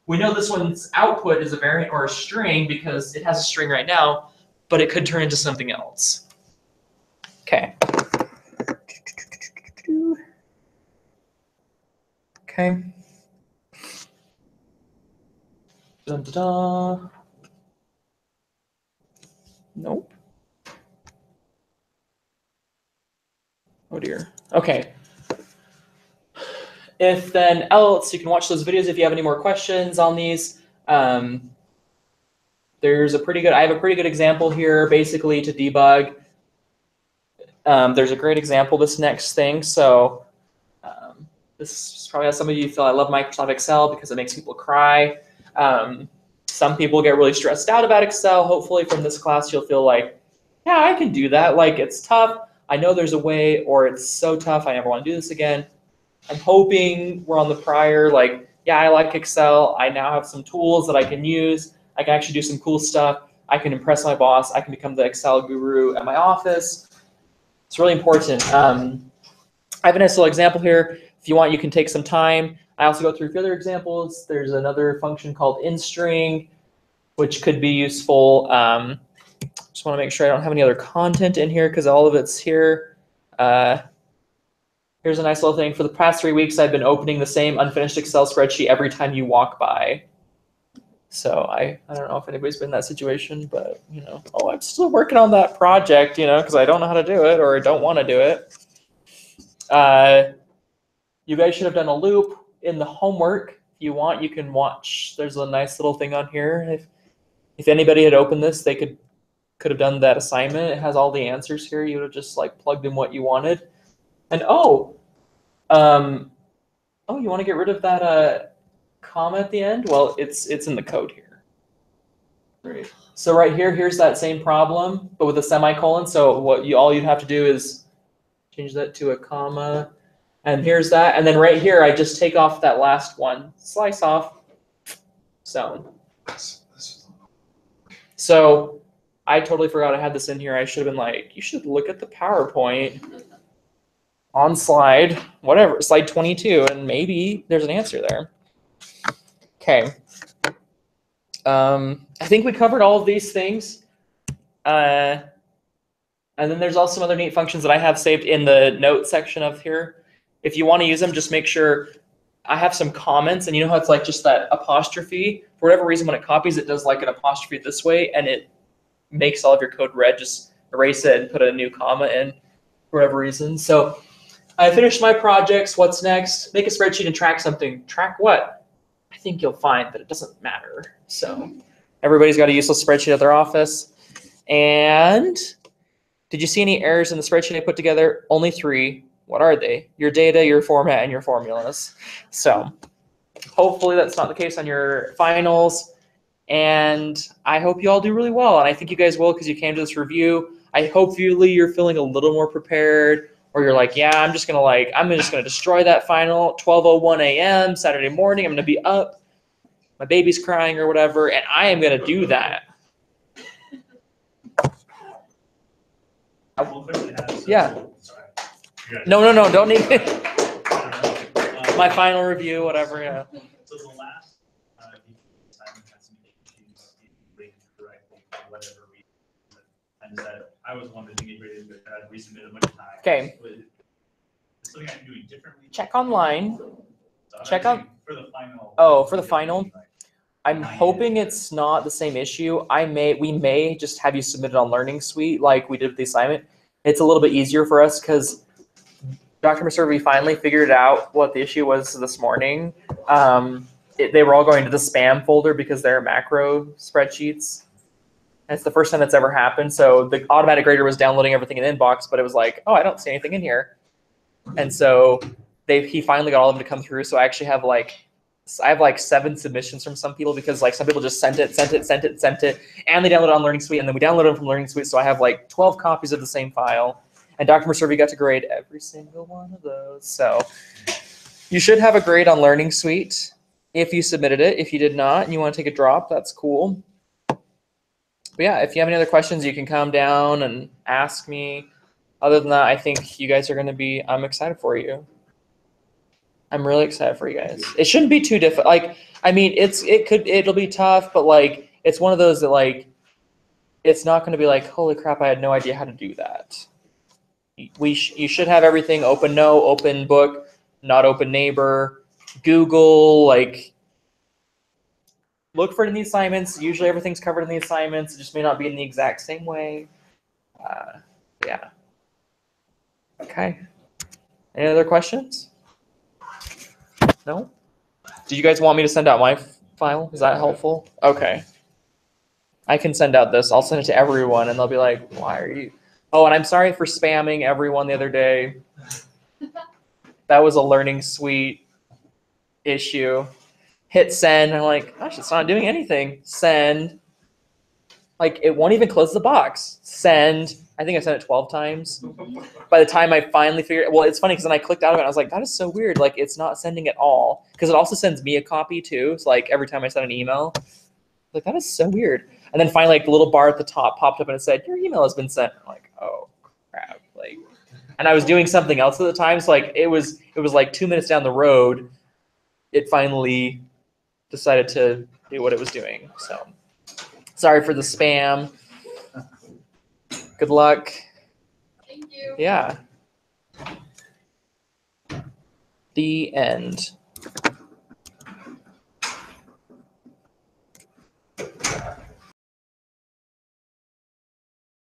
We know this one's output is a variant or a string because it has a string right now, but it could turn into something else. Okay. Okay. Dun, dun, dun. Nope. Oh dear. Okay. If then else, you can watch those videos if you have any more questions on these. There's a pretty good, I have a pretty good example here basically to debug. There's a great example, this next thing. So this is probably how some of you feel. I love Microsoft Excel because it makes people cry. Some people get really stressed out about Excel. Hopefully from this class, you'll feel like, yeah, I can do that. Like it's tough. I know there's a way, or it's so tough. I never want to do this again. I'm hoping we're on the prior, like, yeah, I like Excel. I now have some tools that I can use. I can actually do some cool stuff. I can impress my boss. I can become the Excel guru at my office. It's really important. I have a nice little example here. If you want, you can take some time. I also go through a few other examples. There's another function called inString, which could be useful. Just want to make sure I don't have any other content in here because all of it's here. Here's a nice little thing. For the past 3 weeks, I've been opening the same unfinished Excel spreadsheet every time you walk by. So I don't know if anybody's been in that situation, but you know, oh, I'm still working on that project, you know, because I don't know how to do it or I don't want to do it. You guys should have done a loop in the homework. If you want, you can watch. There's a nice little thing on here. If anybody had opened this, they could have done that assignment. It has all the answers here. You would have just like plugged in what you wanted. And you want to get rid of that comma at the end? Well, it's in the code here. Right. So right here, here's that same problem, but with a semicolon. So all you'd have to do is change that to a comma, and here's that. And then right here, I just take off that last one, slice off. So I totally forgot I had this in here. I should have been like, you should look at the PowerPoint on slide 22, and maybe there's an answer there. Okay. I think we covered all of these things. And then there's also some other neat functions that I have saved in the notes section of here. If you want to use them, just make sure I have some comments, and you know how it's like just that apostrophe. For whatever reason, when it copies, it does like an apostrophe this way, and it makes all of your code red. Just erase it and put a new comma in for whatever reason. So I finished my projects. What's next? Make a spreadsheet and track something. Track what? I think you'll find that it doesn't matter. So everybody's got a useless spreadsheet at their office. And did you see any errors in the spreadsheet I put together? Only 3. What are they? Your data, your format, and your formulas. So hopefully that's not the case on your finals. And I hope you all do really well. And I think you guys will because you came to this review. I hopefully you're feeling a little more prepared, or you're like, yeah, I'm just gonna destroy that final 12:01 a.m. Saturday morning. I'm gonna be up. My baby's crying or whatever, and I am gonna do that. Yeah. Sorry. No, don't need my final review, whatever. Yeah. So the last assignment had some issues rated correctly for whatever reason. And that I was one that didn't get rated, but I had resubmitted a bunch of times. Okay. It's something I'm doing differently. Check online. So Check I'm on. for the final. Oh, for the final. I'm hoping it's not the same issue. We may just have you submit it on Learning Suite like we did with the assignment. It's a little bit easier for us because Dr. Maservi finally figured out what the issue was this morning. They were all going to the spam folder because they're macro spreadsheets. And it's the first time that's ever happened. So the automatic grader was downloading everything in Inbox, but it was like, oh, I don't see anything in here. And so he finally got all of them to come through. So I actually have like 7 submissions from some people because like some people just sent it, and they downloaded it on Learning Suite, and then we downloaded them from Learning Suite. So I have like 12 copies of the same file, and Dr. Maservi got to grade every single one of those. So you should have a grade on Learning Suite if you submitted it. If you did not and you want to take a drop, that's cool. But yeah, if you have any other questions, you can come down and ask me. Other than that, I think you guys are going to be, I'm excited for you. I'm really excited for you guys. It shouldn't be too difficult. Like, I mean, it'll be tough, but like, it's one of those that like, it's not going to be like, holy crap, I had no idea how to do that. You should have everything open book, not open neighbor. Google, like, look for it in the assignments. Usually everything's covered in the assignments. It just may not be in the exact same way. Yeah. Okay. Any other questions? No? Do you guys want me to send out my file? Is that helpful? Okay. I can send out this. I'll send it to everyone and they'll be like, why are you? Oh, and I'm sorry for spamming everyone the other day. That was a Learning Suite issue. Hit send. I'm like, gosh, it's not doing anything. Send. Like, it won't even close the box. Send. I think I sent it 12 times. By the time I finally figured, well, it's funny because then I clicked out of it and I was like, that is so weird. Like, it's not sending at all. Because it also sends me a copy too. So like every time I send an email, like, that is so weird. And then finally, like, the little bar at the top popped up and it said, your email has been sent. I'm like, oh crap. Like, and I was doing something else at the time. So like, it was like 2 minutes down the road, it finally decided to do what it was doing. So sorry for the spam. Good luck. Thank you. Yeah. The end.